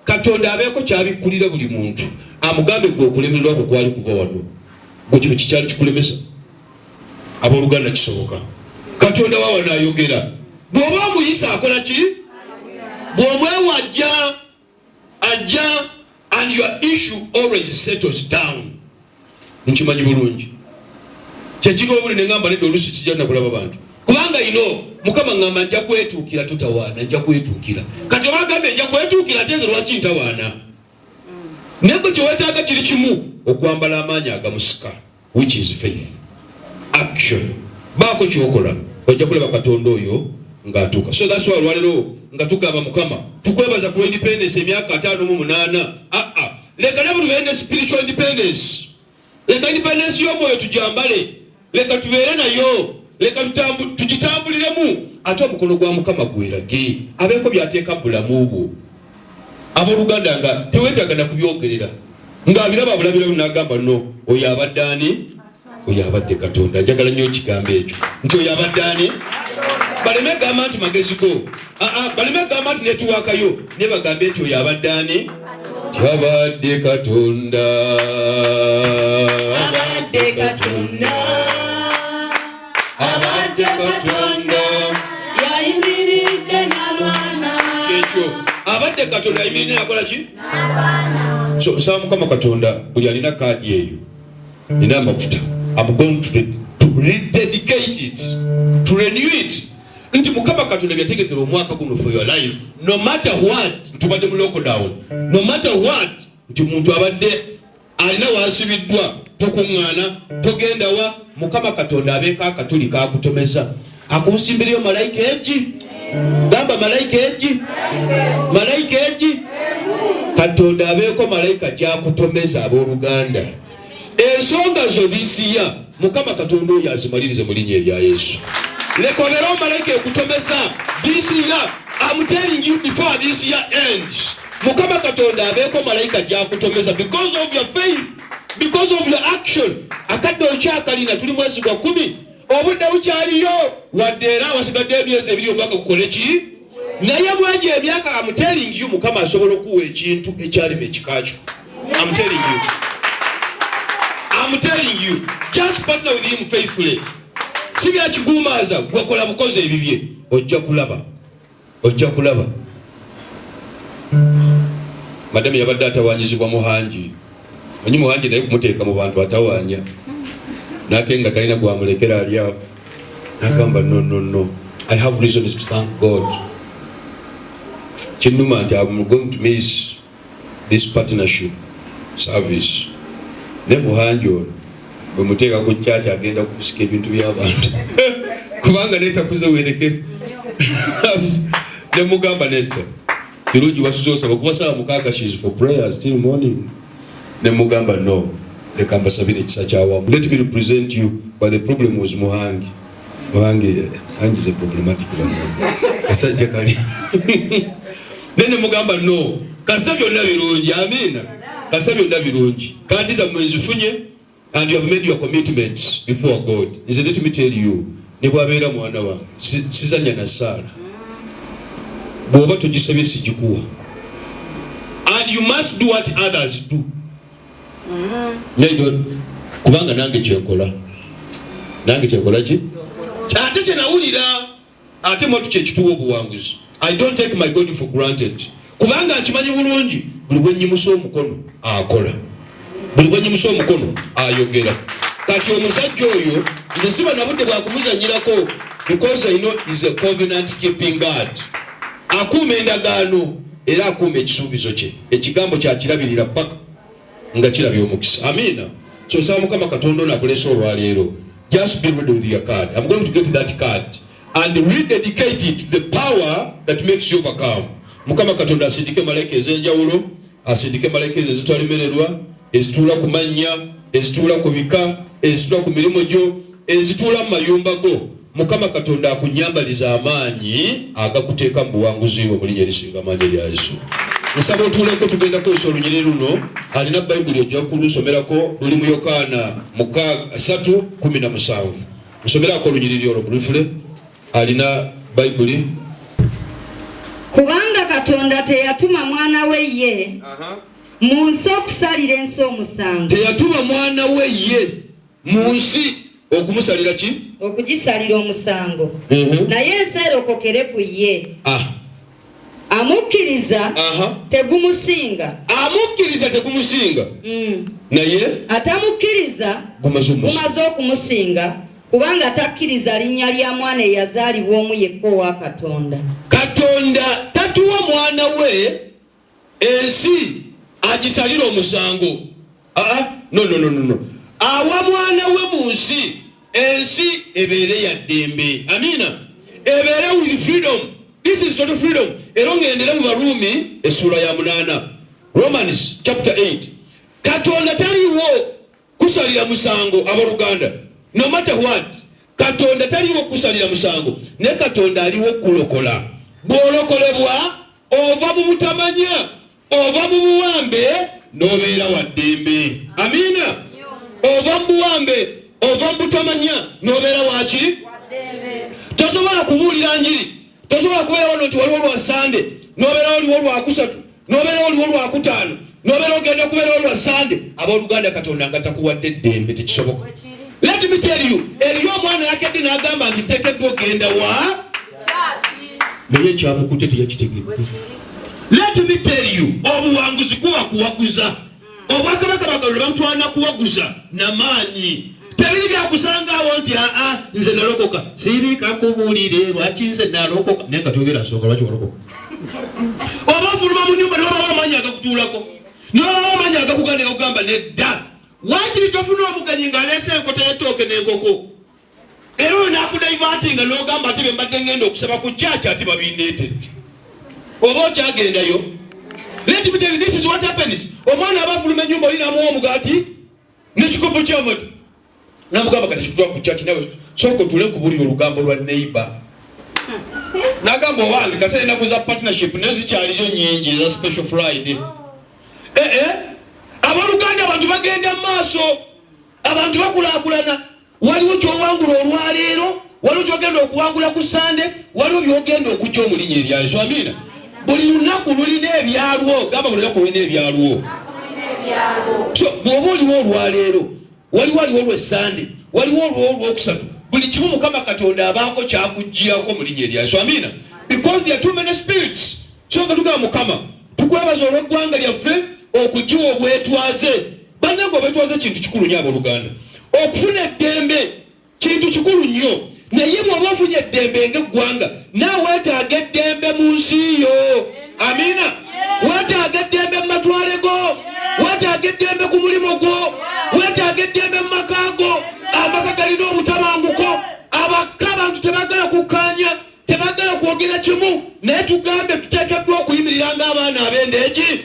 Katonda abeeko kyabikkulira buli muntu amugambe gwe okulemererwa kwe kwali kuva wano gwe kino kikyali kikulemesa. Abooluganda kisoboka Katonda waawano ayogera bw'oba omuyisa akola ki bw'omwewa ajja and your issue always settles down. Nkimanyi bulungi kyekiri obuli ne ngamba nedda oluusi kijja nakulaba bantu kubanga Mukama ngamba nja kwetuukira totawaana nja kwetuukira kati oba agambe nja kwetuukira ate nze lwaki ntawaana naye gwe kyeweetaaga kiri kimu okwambala amaanyi agamusika which is faith action. Baako kyokola ojja kulaba Katonda oyo ng'atuuka. So that's why olwaleero nga tugamba Mukama tukwebaza ku independence emyaka 58 leka nabo tubeere spiritual independence. Leka independence y'omwoyo tujambale leka tubeere nayo leka tugitambuliremu ate omukono gwa Mukama gwerage abeeko byateeka bulamu bwo. Abooluganda nga teweetaaga na kubyogerera ng'abiraba bulabiramu n'agamba no oyo abadde ani oyo abadde Katonda. Njagala nnyo ekigambo ekyo nti oyo abadde ani baleme gamba nti magezi go baleme gamba nti netuwakayo ne bagambe nti oyo abadde ani abadde Katonda abadde Katonda abadde Katonda yayimiridde n'alwana kyekyo abadde Katonda yayimiridde nakola ki n'alwana. So nsaba Mukama Katonda buli alina kaadi eyo nina amafuta I'm going to rededicate it to renew it nti Mukama Katonda byategekera omwaka guno for your life no matter what tubadde mu lockdown no matter what nti muntu abadde alina wansibiddwa tokuŋŋaana togenda wa Mukama Katonda abeeko akatuli kakutomeza akunsimbirayo malayika egi gamba malayika egi malayika egi Katonda abeeko malayika gyakutomeza. Abooluganda ensonga zo bisiya Mukama Katonda oyo azimalirize mu linnya erya Yesu. Lekolera malayika ekutomeza this year. I'm telling you before this year ends Mukama Katonda abeeko malayika gyakutomeza because of your faith, because of your action. Akadde okyakalina tuli mwezi gwa 10 obudde bukyaliyo wadde era wasigadde emyezi ebiri omwaka gukole ki naye bwaje emyaka I'm telling you Mukama asobola okuwa ekintu ekyalima ekikakyo. I'm telling you just partner with him faithfully. Sibya kigumaza gwakola bukoze ebibye ojja kulaba. Madame yabadde atawanyizibwa muhanji. Onyi muhanji naye kumuteeka mu bantu atawanya. Nate nga talina gwamulekera ali awo. Nagamba no. I have reasons to thank God. Chinuma nti I'm going to miss this partnership service. Ne muhanji ono bwe muteeka ku church agenda kusika ebintu by'abantu. Kubanga neta kuzewerekera. Ne mugamba neta. Kiruji wasuzosa bakuwasala mukaaga she's for prayers till morning. Ne mugamba no. The Kambasabine Chisachawa. Let me represent you, but the problem was Muhangi. Muhangi is a problematic one. Then the Mugamba no. Kasabio Navirunji, Amina. Kasabio Navirunji. Kandisa Mwenzufunye, and you have made your commitments before God. Is it let me tell you, Nibabera Mwanawa, Sizanya Nasara. Boba to Jisabisi Jukua. And you must do what others do. Naido kubanga nange kyekola ki ate kyenawulira ate motu kyekituwa obuwanguzi. I don't take my God for granted kubanga nkimanyi bulungi buli gwenyimusa omukono akola, buli gwenyimusa omukono ayogera. Kati omusajja oyo nze siba nabudde bwakumuzanyirako because I know is a covenant keeping God. Akuuma endagaano era akuuma ekisuubizo kye, ekigambo kyakirabirira paka nga kirabye omukisa. Amina. So nsaba Mukama Katonda nakulesa olwaleero. Just be ready with your card. I'm going to get that card and rededicate it to the power that makes you overcome. Mukama Katonda asindike malayika ez'enjawulo, asindike malayika ezitwalimererwa, ezituula ku mannya, ezituula ku bika, ezituula ku mirimu gyo, ezituula mu mayumba go. Mukama Katonda akunyambaliza amaanyi agakuteeka mu buwanguzi bwo mu linnya erisinga amaanyi erya Yesu. Nsaba otuleko tugenda kwesa olunyiriri luno. Alina Bayibuli ojja kulusomerako luli mu Yokaana 3:17. Nsomerako olunyiriri olwo briefly. Alina Bayibuli. Kubanga Katonda teyatuma mwana we ye mu nsi okusalira ensi omusango. Teyatuma mwana we ye mu nsi okumusalira ki? Okugisalira omusango. Naye ensi erokokere ku ye. Amukkiriza tegumusinga. Amukkiriza tegumusinga. Naye atamukkiriza gumaze okumusinga kubanga takkiriza linnya lya mwana eyazaalibwa omu yekka owa Katonda. Katonda tatuwa mwana we ensi agisalira omusango. No. Awa mwana we mu nsi ensi ebeere ya ddembe. Amina. Ebeere with freedom. This is total freedom. Eronge endele mu Barumi esura ya 8. Romans chapter 8. Katonda taliwo kusalira musango abaluganda. No matter what. Katonda taliwo kusalira musango. Ne Katonda aliwo kulokola. Bwolokolebwa ova mu butamanya, ova mu buwambe n'obeera wa ddembe. Amina. Ova mu buwambe, ova mu butamanya n'obeera waki? Tosobola kubuulira njiri. Tosobola kubeera wano nti waliwo lwa Sande, n'obeera waliwo lwa kusatu, n'obeera waliwo lwa kutaano, n'obeera ogenda kubeera lwa Sande. Abooluganda Katonda nga takuwadde ddembe tekisoboka. Let me tell you, eriyo omwana yakedde n'agamba nti tekeddwa ogenda wa? Naye ekyamukutte teyakitegedde. Let me tell you, obuwanguzi kuba kuwaguza. Obwakabaka bagalula bamutwala kuwaguza n'amaanyi. Tebiri byakusangaawo nti nze nalokoka. Sirika kubuulire lwaki nze nalokoka. Naye nga toyogera nsonga lwaki walokoka. Oba ofuluma mu nnyumba ne wabawo amaanyi agakutuulako. Ne wabawo amaanyi agakuganda okugamba nedda. Waakiri tofuna omuganyi ng'aleese enkota y'ettooke n'enkoko. Era oyo n'akudaivatinga n'ogamba ate be mbadde ngenda okusaba ku church ate babindeetedde. Oba okyagendayo. Let me tell you, this is what happens. Omwana aba afuluma ennyumba oli n'amuwa omugaati n'ekikopo ky'amata. Namugamba kati kikutwala ku church nawe sooka otuule nkubuulire olugambo lwa neighbor. Nagamba wange kasale nakuza partnership nezikyalizo nyingi za special Friday. Abaluganda abantu bagenda maaso, abantu bakulaakulana. Waliwo kyowangula olwaleero, waliwo kyogenda okuwangula ku Sunday, waliwo byogenda okujja omulinnya erya Yesu. Amina. Buli lunaku lulina ebyalwo, gamba buli lunaku lulina ebyalwo. So bw'oba oliwo olwaleero, waliwo olwe Sunday, waliwo olwokusatu. Buli kimu Mukama Katonda abaako kyakuggyako omulinnya erya Yesu. Amina. Because there are too many spirits. So nga tugamba Mukama, tukwebaza olw'eggwanga lyaffe okugiwa obwetwaze. Bannange obwetwaze kintu kikulu nnyo abooluganda. Okufuna eddembe kintu kikulu nnyo. Naye bw'oba ofunye eddembe ng'eggwanga, naawe weetaaga eddembe mu nsi yo. Amina. Weetaaga eddembe mu matwale go. Weetaaga eddembe ku mulimo gwo. Weetaaga eddembe mu maka go. Amaka galina obutabanguko. Abakka abantu tebagala kukkaanya, tebagala kwogera kimu. Naye tugambe tuteekeddwa okuyimirira ng'abaana ab'endeegi.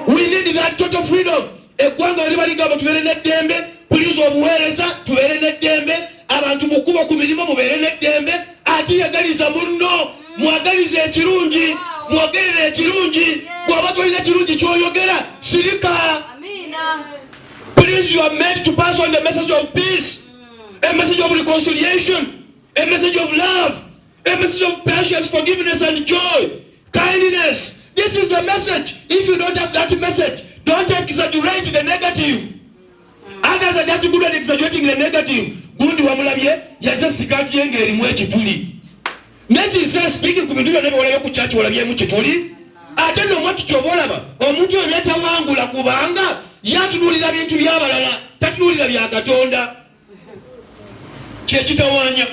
We need that total freedom. Eggwanga bali baligamba tubeere n'eddembe, puliza obuweereza tubeere n'eddembe, abantu mukubo ku mirimu mubeere n'eddembe, ate yagaliza munno, mwagalize ekirungi, mwogerere ekirungi, bw'oba tolina ekirungi ky'oyogera, sirika. Please, you are meant to pass on the message of peace, a message of reconciliation, a message of love, a message of patience, forgiveness and joy, kindness. This is the message. If you don't have that message, don't exaggerate the negative. Others are just good at exaggerating the negative. Gundi wamulabye yaze sikati yenge erimu ekituli. Messi says speaking ku bintu byonna walabe ku church walabye mu kituli. Ate no mwatu kyovolaba omuntu obyeta wangula kubanga yatunulira bintu byabalala tatunulira bya Katonda. Kyekitawanya.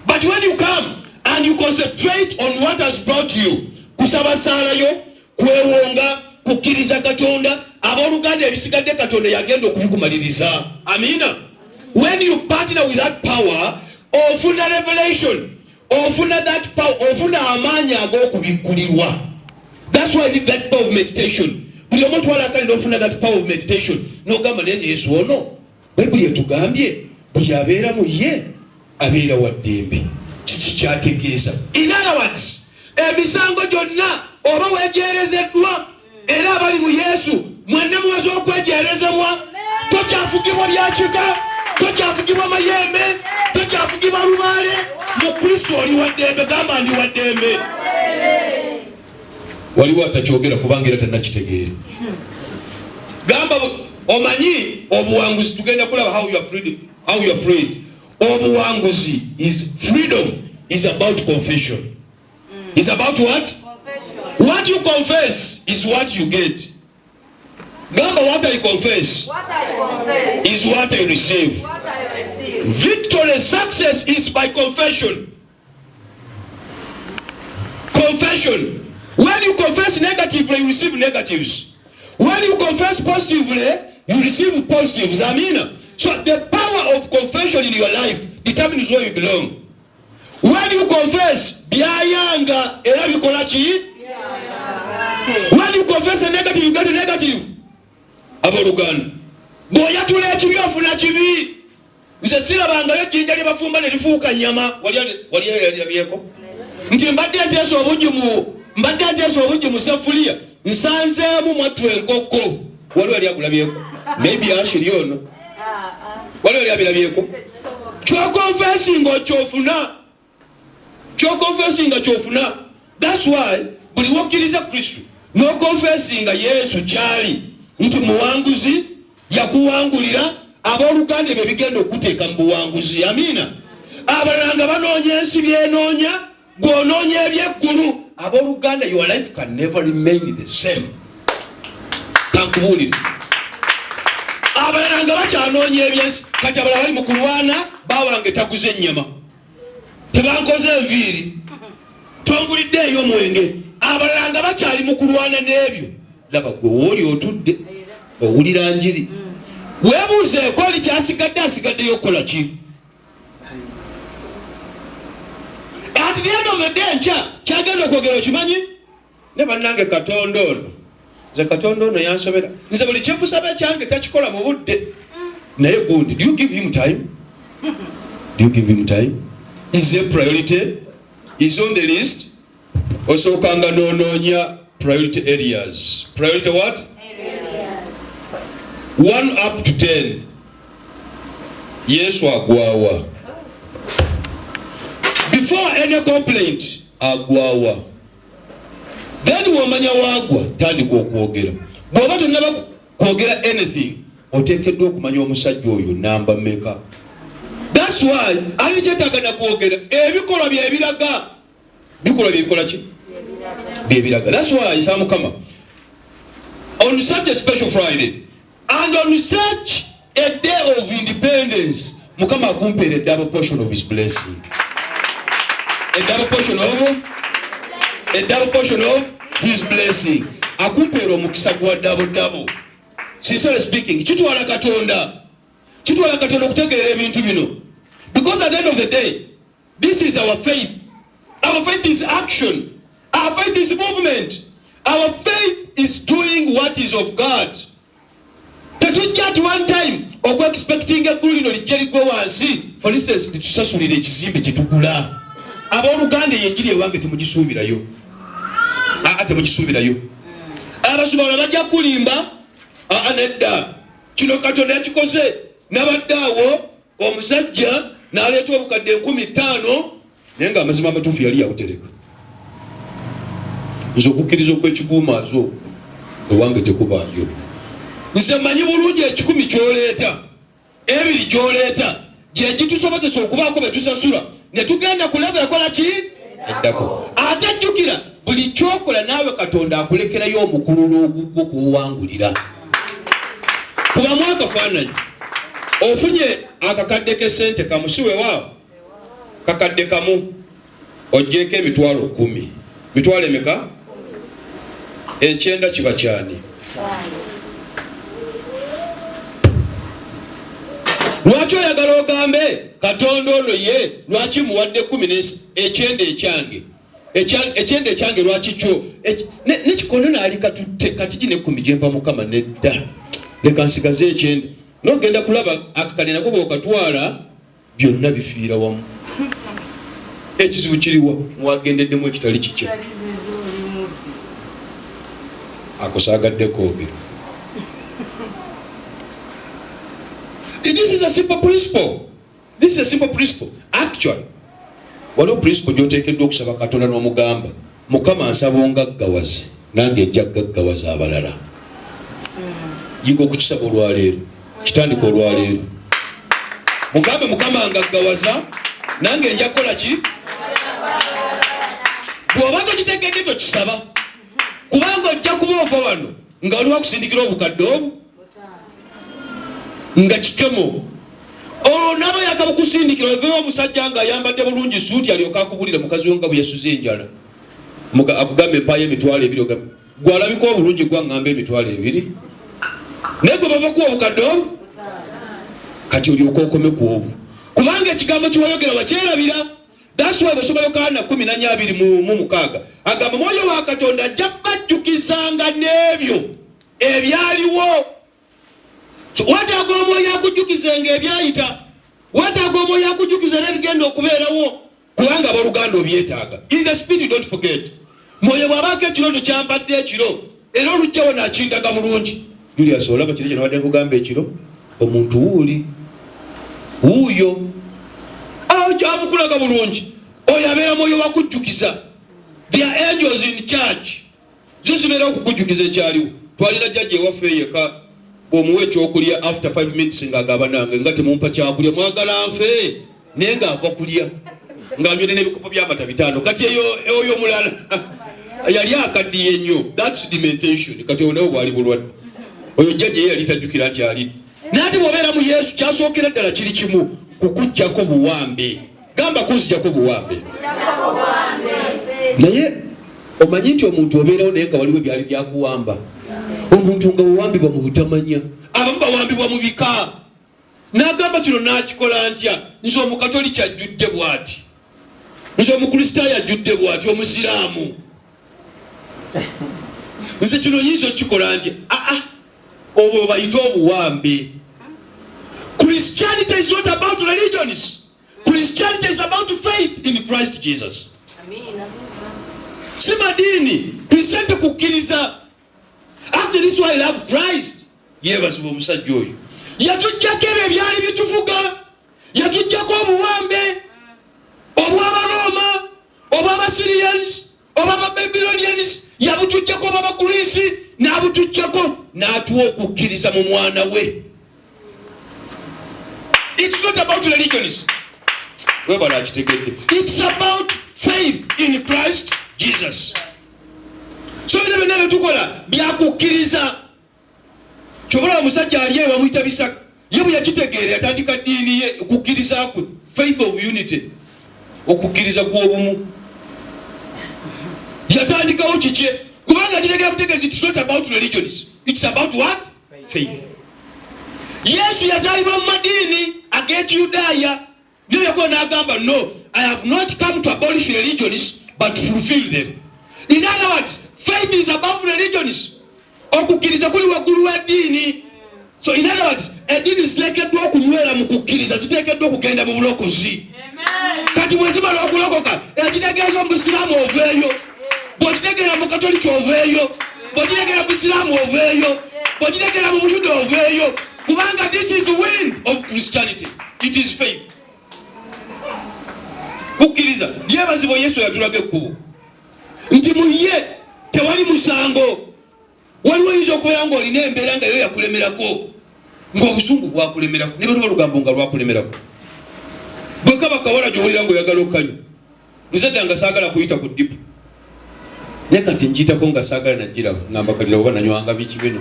But when you come and you concentrate on what has brought you, kusaba salayo, kwewonga, kukkiriza Katonda, abooluganda ebisigadde Katonda yagenda okubikumaliriza. Amina. When you partner with that power, ofuna revelation, ofuna that power, ofuna amaanyi ag'okubikkulirwa. That's why I need that power of meditation. Buli omuntu walakalira ofuna that power of meditation. N'ogamba naye Yesu ono, Bayibuli etugambye buli abeera mu ye abeera wa ddembe. Kiki kyategeeza? In other words, emisango gyonna oba weejeerezeddwa era abali mu Yesu mwenna muweze okwejeerezebwa. Tokyafugibwa byakika, tokyafugibwa mayembe, tokyafugibwa lubaale. Mu Kristo oli wa ddembe. Gamba ndi wa ddembe. Waliwo atakyogera kubanga era tannakitegeera. Gamba omanyi obuwanguzi tugenda kulaba how you are freed. Obuwanguzi is freedom is about confession. It's about what? Confession. What you confess is what you get. Gamba, what I confess is what I receive. Victory, success is by confession. Confession. When you confess negatively, you receive negatives. When you confess positively, you receive positives. Amina. So the power of confession in your life determines where you belong. When you confess, byayanga era bikola ki? When you confess a negative, you get a negative. Abooluganda. Bw'oyatula ekibi ofuna kibi. Nze sirabangayo ejjinja lye bafumba ne lifuuka nnyama. Wali yalabyeko? Nti mbadde nteesa obugi mu sefuliya. Nsanzeemu mwattu enkoko. Wali agulabyeko? Maybe ashiri ono. Wali abirabyeko? Kyokonfesinga kyofuna. That's why buli wokkiriza Kristo n'okonfesinga Yesu kyali nti muwanguzi yakuwangulira, abooluganda ebyo bigenda okuteeka mu buwanguzi. Amina. Abalala nga banoonya ensi byenoonya, gw'onoonya ebyeggulu. Abooluganda, your life can never remain the same. Kankubuulire. Abalala nga bakyanoonya ebyensi, kati abalala bali mu kulwana bawange taguze ennyama, tebankoze enviiri, tongulidde eyo omwenge. Abalala nga bakyali mu kulwana n'ebyo. Laba gwe wooli otudde owulira njiri. Weebuuzeeko oli kyasigadde asigaddeyo okukola ki? At the end of the day kyagenda okwogera okimanyi? Ne bannange Katonda ono, nze Katonda ono yansobera. Nze buli kyemusaba kyange takikola mu budde. Naye gundi, do you give him time? Do you give him time? Is a priority? is on the list. Also kanga nononya priority areas. Priority what? Areas. 1 up to 10. Yesu agwawa. Before any complaint, agwawa. Then wamanya wagwa tandika okwogera. Bw'oba tonnaba kwogera anything, oteekeddwa okumanya omusajja oyo namba mmeka. That's why ali kyetaaga na kwogera ebikolwa bye biraga. Bikolwa bye bikola ki? Bye biraga. That's why Isa Mukama on such a special Friday and on such a day of independence, Mukama akumpeera a double portion of his blessing. A double portion of his blessing. Akumpeera omukisa gwa double. Sincerely speaking, kitwala Katonda okutegeera ebintu bino. Because at the end of the day, this is our faith. Our faith is action. Our faith is movement. Our faith is doing what is of God. Tetujja at one time expecting eggulu lino lijja liggwe wansi, for instance litusasulira ekizimbe kye tugula. Abooluganda yenjiri ewange temugisuubirayo. Temugisuubirayo. Abasumala bajja kulimba nedda. Kino Katonda yakikoze. Nabadde awo omusajja n'aleeta obukadde 15,000 naye nga amazima amatuufu yali yabutereka. Nze okukkiriza okw'ekiguumaazi okwo ewange tekubaayo. Nze manyi bulungi 10 ky'oleeta, 2 gy'oleeta gye gitusobozesa okubaako be tusasula ne tugenda ku level ekola ki? Eddako. Ate jjukira buli kyokola naawe Katonda akulekerayo omukululo ogugwo kuwangulira. Kubamu akafaananyi ofunye akakadde k'essente kamusiwe waawo kakadde kamu oggyeko emitwalo 10. Mitwalo emeka? 9 kiba kyani? Lwaki oyagala ogambe Katonda ono ye lwaki muwadde 10 ekyenda ekyange? Ekyenda ekyange lwaki kyo? Nekikono naali katutte kati gine 10 gyempa Mukama nedda. Leka nsigaze ekyenda. Nogenda kulaba akakale nako bw'okatwala byonna bifiira wamu. Ekizibu kiriwa mwagendeddemu ekitali kikye. Akusaagadde koogera. This is a simple principle. This is a simple principle. Actually, waliwo principle gy'oteekeddwa okusaba Katonda n'omugamba Mukama ansaba ongaggawaze nange ejja gaggawaza abalala. Yiga okukisaba olwaleero. Kitandika olwaleero. Mugambe Mukama ngaggawaza nange nja kukola ki? Bw'oba tokitegedde tokisaba. Kubanga ojja kuba ova wano nga oli wakusindikira obukadde obwo nga kikemo. Olwo nabo yakabukusindikira oveewo omusajja nga ayambadde bulungi suuti alyoka akubulira mukazi we nga bwe yasuze enjala. Akugambe empaayo emitwalo 2 gwalabika obulungi gwaŋŋamba emitwalo 2 naye gwe bava kuwa obukadde obwo kati olyoka okome ku obwo kubanga ekigambo kiwayogera wakyerabira. That's why basoma Yokaana 10:26 agamba Mwoyo wa Katonda ajja bajjukizanga n'ebyo ebyaliwo. Wataaga Omwoyo akujjukizenga ebyayita, wataaga Omwoyo akujjukiza n'ebigenda okubeerawo kubanga abooluganda obyetaaga. In the spirit you don't forget. Mwoyo bw'abaako ekiroto kyampadde ekiro era olugjawo n'akindaga bulungi. Julius olaba kiri kye nawadde nkugamba ekiro omuntu wuuli wuuyo amukulaga bulungi oyo abeera Mwoyo wakujjukiza. There are angels in church zo zibeera okukujjukiza ekyaliwo. Twalina jjajja ewaffe yeka omuwe ekyokulya after 5 minutes ng'agamba nange nga temumpa kyakulya mwagala nfe naye ng'ava kulya ng'anywere n'ebikopo by'amata 5. Kati oyo mulala yali akaddiye ennyo. That's dementation. Kati oyo nawe bwali bulwadde. Oyo jjajja ye yali tajjukira nti alidde. Naye bw'obeera mu Yesu kyasookera ddala kiri kimu kukuggyako buwambe. Gamba kunzijjako buwambe. Naye omanyi nti omuntu obeerawo naye nga waliwo byali byakuwamba. Omuntu nga wawambibwa mu butamanya. Abamu bawambibwa mu bika. N'agamba kino n'akikola ntya? Nze Omukatoliki ajjudde bw'ati. Nze Omukristaayo ajjudde bw'ati, Omusiraamu. Nze kino nyinza okukikola ntya? Obwo bayita obuwambe. Christianity is not about religions. Christianity is about faith in Christ Jesus. si madini tuisente kukkiriza. After this why I love Christ. Yebazibu omusajja oyo yatujjako ebyo ebyali bitufuga, yatujjako obuwambe obw'Abaroma, obw'Abasirians, obw'Abababylonians, yabutujjako obw'Abagreesi, n'abutujjako n'atuwa okukkiriza mu mwana we. It's not about religions. It's about faith in Christ Jesus. So bino byonna byetukola byakukkiriza. Kyobola omusajja ali eyo bamuyita Bisaka, ye bwe yakitegeera yatandika ddiini ye okukkiriza kwe, faith of unity, okukkiriza kw'obumu. Yatandikawo kikye kubanga kitegeera butegeezi. It's not about religions, it's about what? Faith. Yesu yazaalibwa mu madiini ag'Ekiyudaaya. Nibyo yakuba n'agamba, no, I have not come to abolish religions but to fulfill them. In other words, faith is above religions. Okukkiriza kuli waggulu wa ddiini. So in other words, eddiini ziteekeddwa okunywera mu kukkiriza, ziteekeddwa okugenda mu bulokozi. Kati bwezimala okulokoka ekitegeeza omubusiraamu oveeyo, bw'okitegeera mu katoliki oveeyo, bw'okitegeera mu busiraamu oveeyo, bw'okitegeera mu buyuda oveeyo, kubanga this is the wind of Christianity. It is faith. Kukkiriza lyebazibwa Yesu yatulaga ekkubo nti mu ye tewali musango. Waliwo oyinza okubeera ng'olina embeera nga yo yakulemerako, ng'obusungu bwakulemerako, ne bwe lugambo nga lwakulemerako. Bwe kaba kawala gy'owulira ng'oyagala okanywa, muzadde nga saagala kuyita ku ddipu, naye kati njiyitako nga saagala najjirako, ngamba kalira oba nanywanga biki bino.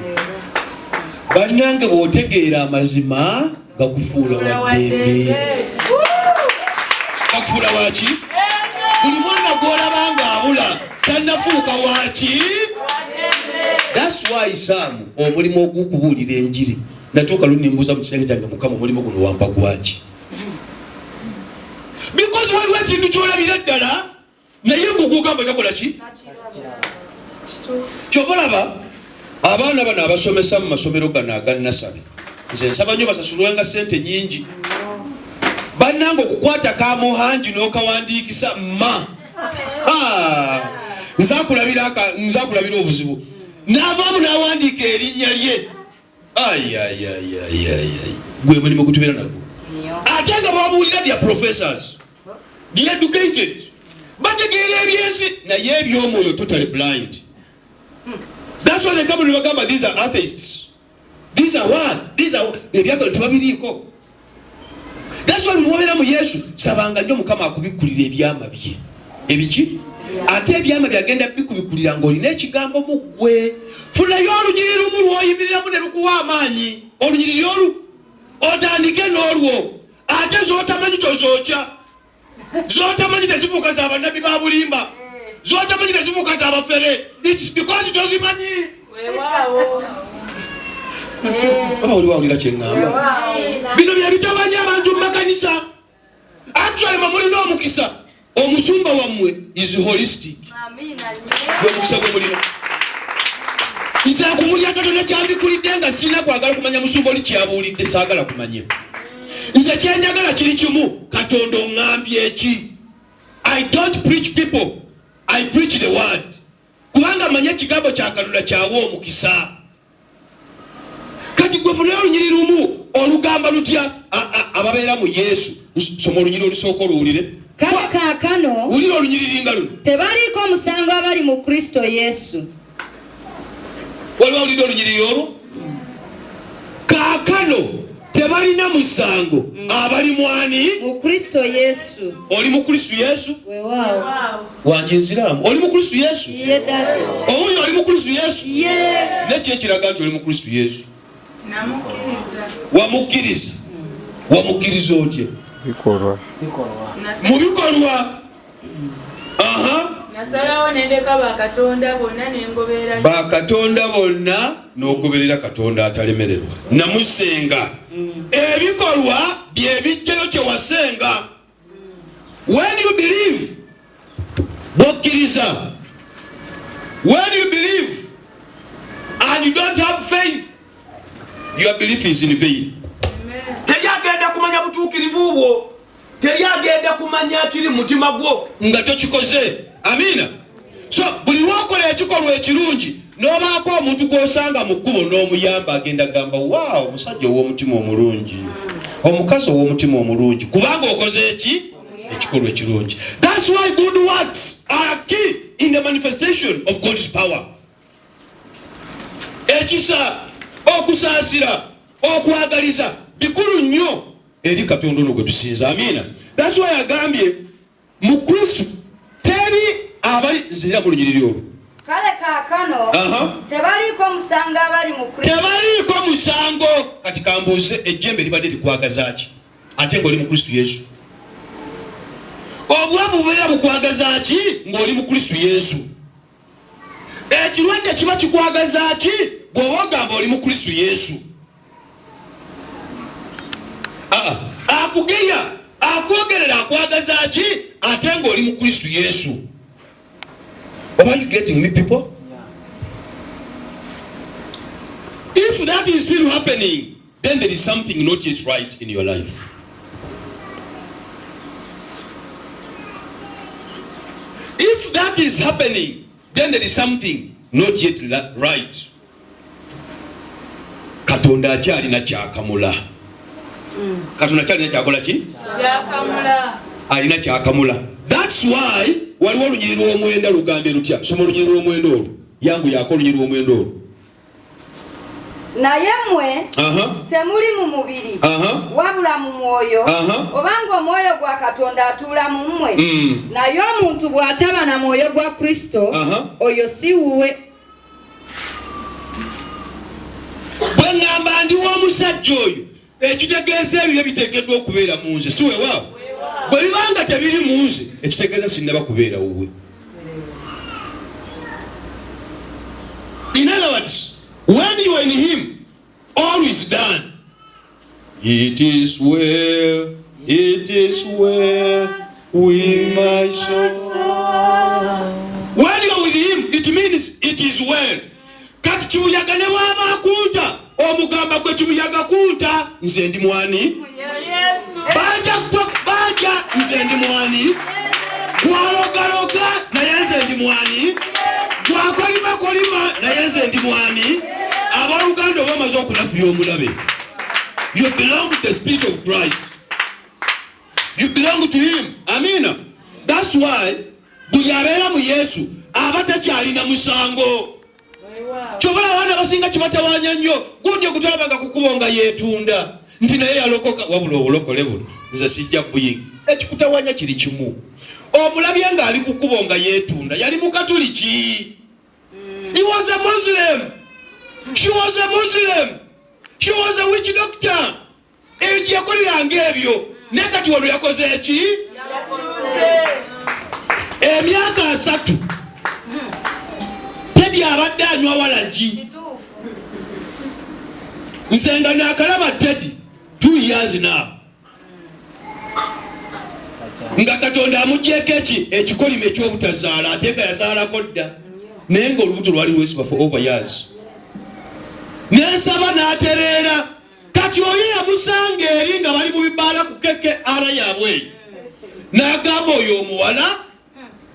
Bannange bw'otegeera amazima gakufuula waddembe. Gakufuula waki? Buli mwana gw'olaba ng'abula tannafuuka waki? That's why Sam omulimu ogw'okubuulira enjiri natuuka lundi mbuuza mu kisenge kyange, Mukama omulimu guno wampa gwaki? Because waliwo ekintu ky'olabira ddala naye ng'ogugamba takola ki? Kyobalaba abaana bano abasomesa mu masomero gano aga nasale, nze nsaba nnyo basasulwenga ssente nnyingi. Bannange okukwata kamuhanji n'okawandiikisa mma, nzaakulabira obuzibu. N'avaamu n'awandiika erinnya lye. Gwe mulimu gutubeera nagwo. Ate nga babuulira bya professors, the educated, bategeera ebyensi naye eby'omwoyo totally blind. That's why they come to bagamba these are atheists. These are what? These are ebyagala tebabiriiko. That's why muwabeera mu Yesu sabanga nnyo Mukama akubikkulira ebyama bye. Ebiki? Ate ebyama byagenda bikubikulira ng'olina ekigambo mu ggwe. Funayo olunyiriri lumu lw'oyimiriramu ne lukuwa amaanyi. Olunyiriri olu otandike n'olwo. Ate z'otamanyi tozookya. Z'otamanyi tezifuuka za bannabbi ba bulimba. Z'otamanyi tezifuuka za bafere. It's because tozimanyi. Weewaawo. Oba oli wawulira kye ŋŋamba? Bino bye bitabanya abantu mu makanisa. Actually mulina omukisa. Omusumba wammwe is holistic. Gwe mukisa gwe mulina. Nze akumulya Katonda kyambikulidde nga sirina kwagala kumanya musumba oli kyabuulidde, saagala kumanya. Nze kyenjagala kiri kimu, Katonda oŋŋambye eki. I don't preach people, I preach the word. Kubanga manya ekigambo kya Katonda kyawa omukisa. Kati gwe funayo olunyiriri lumu olugamba lutya ababeera mu Yesu. Soma olunyiriri olusooka oluwulire. Kale kaakano wulira olunyiriri nga luno. Tebaliiko omusango abali mu Kristo Yesu. Waliwo awulidde olunyiriri olwo? Kaakano tebalina musango abali mwani? Mu Kristo Yesu. Oli mu Kristo Yesu? Weewaawo. Wangi Nsiraamu. Oli mu Kristo Yesu? Ye dade. Owuli oli mu Kristo Yesu? Ye. Neki ekiraga nti oli mu Kristo Yesu? Namukkiriza. Wamukkiriza? Wamukkiriza otya? Bikolwa. Mu bikolwa. Aha. Nasalawo nendeka bakatonda bonna nengoberera. Bakatonda bonna n'ogoberera Katonda atalemererwa. Namusenga. Ebikolwa bye bijjayo kye wasenga. When you believe, bokkiriza. When you believe and you don't have faith, your belief is in vain. Teryagenda kumanya butuukirivu bwo, teryagenda kumanya kiri mutima gwo nga tokikoze. Amina. So buli lwokola ekikolwa ekirungi n'obaako omuntu gw'osanga mu kkubo n'omuyamba agenda gamba waawo omusajja ow'omutima omulungi, omukazi ow'omutima omulungi, kubanga okoze ekikolwa ekirungi. That's why good works are key in the manifestation of God's power. Ekisa, okusaasira, okwagaliza bikulu nnyo eri Katonda ono gwe tusinza. Amiina. That's why agambye mu Kristo teri abali nzira mu lunyiriri olwo. Kale kaakano tebaliko musango abali mu Kristo. Tebaliko musango. Kati kambuuze ejjembe libadde likwagaza ki ate ng'oli mu Kristo Yesu? Obwavu bubeera bukwagaza ki ng'oli mu Kristo Yesu? Ekirwadde kiba kikwagaza ki bw'oba ogamba oli mu Kristo Yesu? Akugeya akwogerera akwagaza ki ate ng'oli mu Kristo Yesu? Are you getting me, people? If that is still happening, then there is something not yet right in your life. If that is happening, then there is something not yet right. Katonda akyalina kyakamula. Katonda akyalina kyakola ki? Kyakamula. Alina kyakamula. That's why waliwo olunyiriri lw'omwenda lugambe lutya. Soma olunyiriri lw'omwenda olwo. Yangu yaako olunyiriri lw'omwenda olwo. Naye mmwe temuli mu mubiri wabula mu mwoyo, obanga omwoyo gwa Katonda atuula mu mmwe. Naye omuntu bw'ataba na mwoyo gwa Kristo, oyo si wuwe. Bwe ngamba ndi w'omusajja oyo, ekitegeeza ebyo biteekeddwa okubeera mu nze, si weewaawo? Bwe bibanga tebiri mu nze, ekitegeeza sinnaba kubeera wuwe. In other words, when you are in him, all is done. It is well with my soul. When you are with him, it means it is well. Kati kibuyaga ne bw'aba akunta, omugamba gwe kibuyaga kunta, nze ndi mwani? Banja nze ndi mwani? Gwalogaloga naye nze ndi mwani? Gwakolima naye nze ndi mwani? Abooluganda oba amaze okunafuya omulabe. You belong to the Spirit of Christ. You belong to him. Amina. That's why buli abeera mu Yesu aba takyalina musango. Kyobala abaana basinga kibatawaanya nnyo. Gundi okutwalabanga ku kkubo nga yeetunda nti naye yalokoka, wabula obulokole buno nze sijja buyingi. Ekikutawaanya kiri kimu. Omulabye ng'ali ku kkubo nga yeetunda yali Mukatuliki. He was a Muslim. She was a Muslim. She was a witch doctor. Ebyo yakoliranga ebyo. Ne kati wano yakoze eki? Emyaka 3. Tedi abadde anywa walagi. Nze nga nakalaba Tedi 2 years now. Nga Katonda amuggyeko ekikolimo eky'obutazaala ate nga yazaalako dda. Naye ng'olubuto lwali lwesiba for over years. Nensaba n'atereera. Kati oyo yamusanga eri nga bali mu bibaala ku keke ara yaabwe. N'agamba oyo omuwala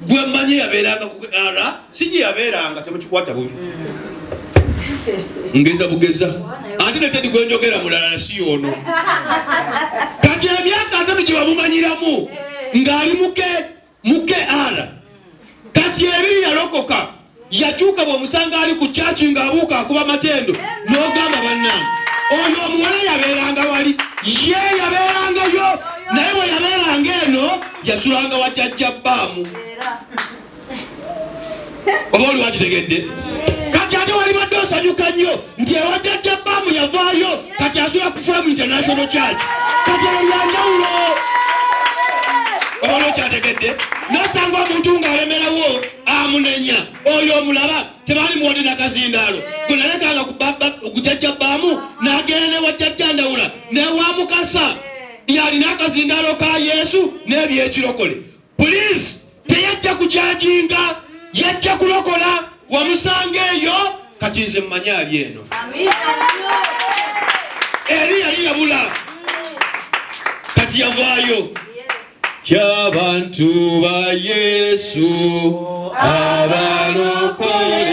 gwe mmanyi yabeeranga ku ara, sigi yabeeranga temukikwata bubi. Ngeza bugeza. Ate ne Tedi gwe njogera mulala si yono. Kati emyaka 3 gye bamumanyiramu ng'ali muke ara. Kati ebiri yalokoka. Yakyuka bw'omusanga ali ku chachi ng'abuuka akuba matendo n'ogamba bannange oyo omuwala yabeeranga wali ye yabeerangayo naye bwe yabeeranga eno yasulanga wa jjajja bbaamu. Oba oli wakitegedde? Kati ate wali badde osanyuka nnyo nti ewa jjajja bbaamu yavaayo kati asula ku Farm International Church. Kati olyanjawulo. Oba oli okyategedde? Nosanga omuntu ng'alemerawo amunenya oyo omulaba tebali muwone na kazindaalo kunalekanga kujjajja bbaamu n'agenda ne wa jjajja Ndawula ne wa Mukasa yalina akazindaalo ka Yesu n'ebyekirokole. Please teyajja kujajinga yajja kulokola wamusanga eyo kati nze mmanyi ali eno. Eri yali yabula kati yavaayo. Ky'abantu ba Yesu abalokole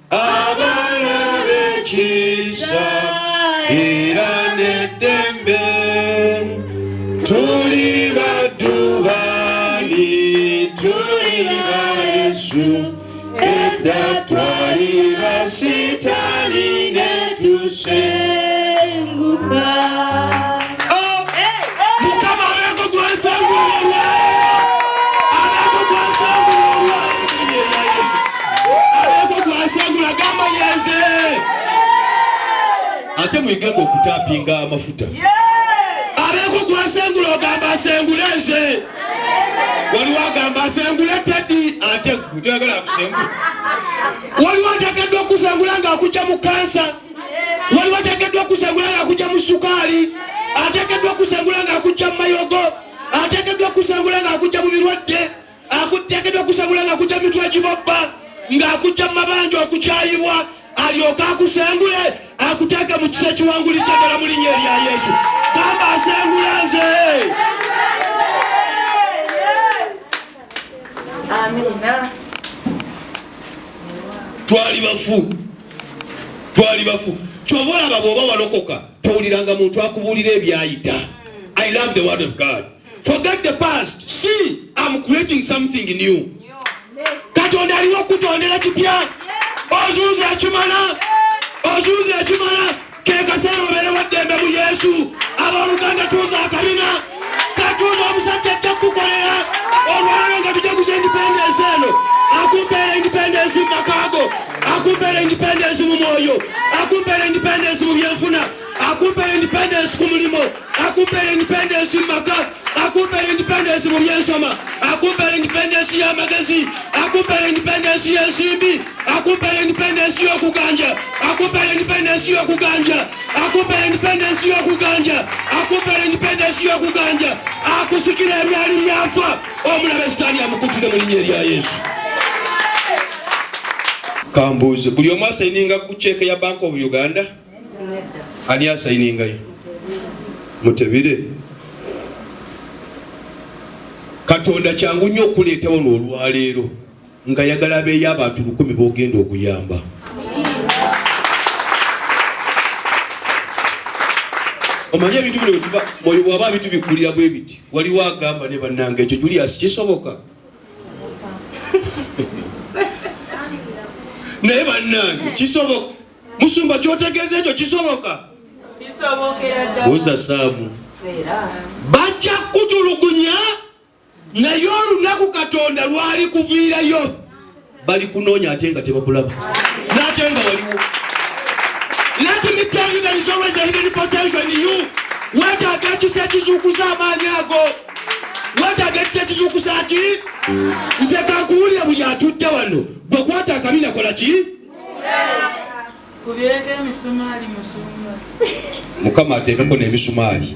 abaana b'ekisa era n'eddembe tuli baddu bani tuli ba Yesu edda twali ba Sitaani ne tusenguka. Mukama abeeko gw'ensangula abeeko gw'ensangula Yesu abeeko gw'ensangula gamba yenze ate mwigenge okutapinga amafuta abeeko gw'ensangula ogamba asengule nze waliwo agamba asengule Teddy ate gutagala kusengula waliwo ateekeddwa okusengula ng'akujja mu kansa waliwo ateekeddwa okusengula ng'akujja mu sukaali ateekeddwa okusengula ng'akujja mu mayogo ateekeddwa okusengula ng'akujja mu birwadde ateekeddwa okusengula ng'akujja mu mitwe egibobba ng'akujja mu mabanja okukyayibwa alyoke akusengule akuteeke mu kisa ekiwangulisa ddala mu linnya erya Yesu gamba asengula nze. Amina. Twali bafu kyova olaba bw'oba walokoka towuliranga muntu akubuulira ebyayita. I love the word of God. Forget the past. See, I'm creating something new. Katonda aliwo okutondera kipya. Ozuuza ekimala ke kaseera obeere waddembe mu Yesu. Abooluganda tuuza akabina katuuza omusajja ajja kukukolera olwaleero nga tujaguza independence eno akumpeera independence mu makaago akumpeera independence mu mwoyo akumpeera independence mu byenfuna akumpeera independence ku mulimo akumpeera independence mu maka akumpeera independence mu byensoma akumpeera independence y'amagezi akumpeera independence y'ensimbi akumpeera independence y'okuganja akumpeera independence y'okuganja akumpeera independence y'okuganja akumpeera independence y'okuganja akusikira ebyali byafa omulabe Sitaani amukutire mu linnya erya Yesu. Kambuuze buli omu asayininga ku cheeke ya Bank of Uganda? Ani asayiningayo? Mutebire. Katonda kyangu nnyo okuleetawo n'olwaleero nga yagala abeeyo abantu 1000 b'ogenda okuyamba. Omanye ebintu bino bwe moyo bw'aba bintu bikulira bwe biti waliwo agamba ne bannange ekyo Julius kisoboka naye bannange kisoboka musumba kyotegeeza ekyo kisobokera ddala buuza Saamu bajja kutulugunya naye olunaku Katonda lwali kuviirayo bali kunoonya ate nga tebakulaba n'ate nga waliwo. Let me tell you, there is always a hidden potential in you. What I get you said is Ukusamaniago. What I get said is Ukusati. Zekakulia, we are two devil. But what I come in a Kolachi? Mukama take up on a Misumari.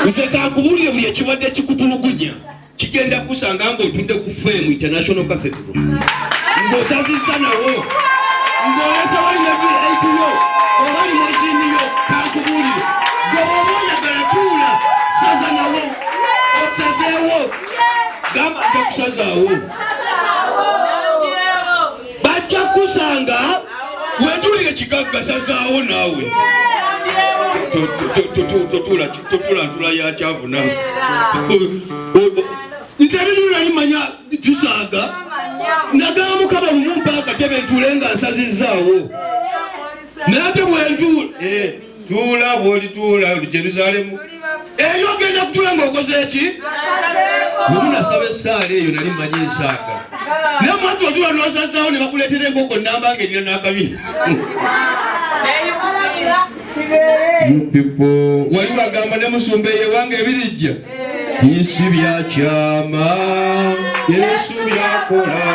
Zekakulia, we are Chivade Chikutulugunya. Chigenda Kusangango to the Fame International Cathedral. Ngosazi Sana. Ngosa in every 8 years. Obali mwaziniyo kakubulire gobomoya galatula saza nawo otsazewo gamba nja kusazawo bajja kusanga wetulire kigagga sazawo naawe totula ntula ya kyavu nawe nze ebintu nali manya tusaaga nagamba Mukama lumumpa akatebe ntule nga nsazizaawo nate bwentu tula bwoli tula Jerusalemu eyo genda kutula ng'okoze eki munasaba essaala eyo nali mmanyi ensaaga naye mwatu otula n'osazaawo ne bakuleetera enkoko nnamba ng'erina n'akabina wali bagamba ne musumba eyewange ebirijja isi byakyama Yesu byakola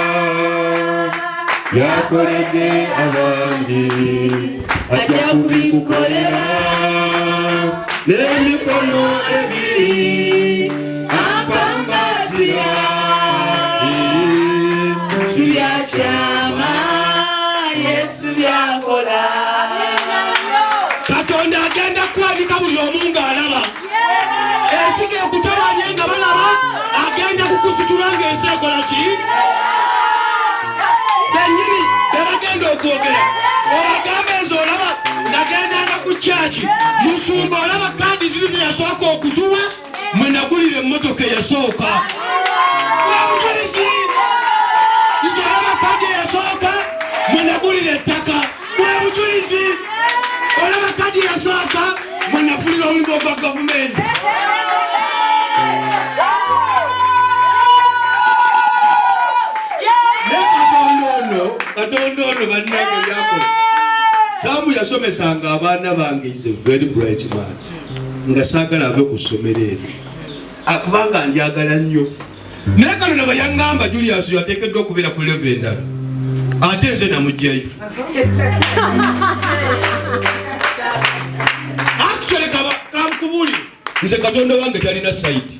yakoledde abandi ajja kubikukolera n'emikono ebiri apambatira si byakyama Yesu byakola. Katonda agenda kwanika buli omu ng'alaba esiga ekutalanye nga balaba agenda kukusi kitulanga ensi ekola ki benyini bebagenda okwogera olagamba ezo olaba nagendanga ku kyaki musumba olaba kandi ziri zeyasooka okutuwa mwe nagulira emmotoka eyasooka bwebujulizi izo olaba kandi eyasooka mwe nagulira ettaka bwebujulizi olaba kandi eyasooka mwe nafulira omulimu gwa gavumenti. Katonda ono bannange byakola. Saamu yasomesanga abaana bange, is a very bright man. Nga saagala ave ku ssomero eryo. Kubanga ndyagala nnyo. Naye kano naba yaŋŋamba Julius yateekeddwa okubeera ku level endala. Ate nze namugjayo. Actually kamukubuli. Nze Katonda wange talina side.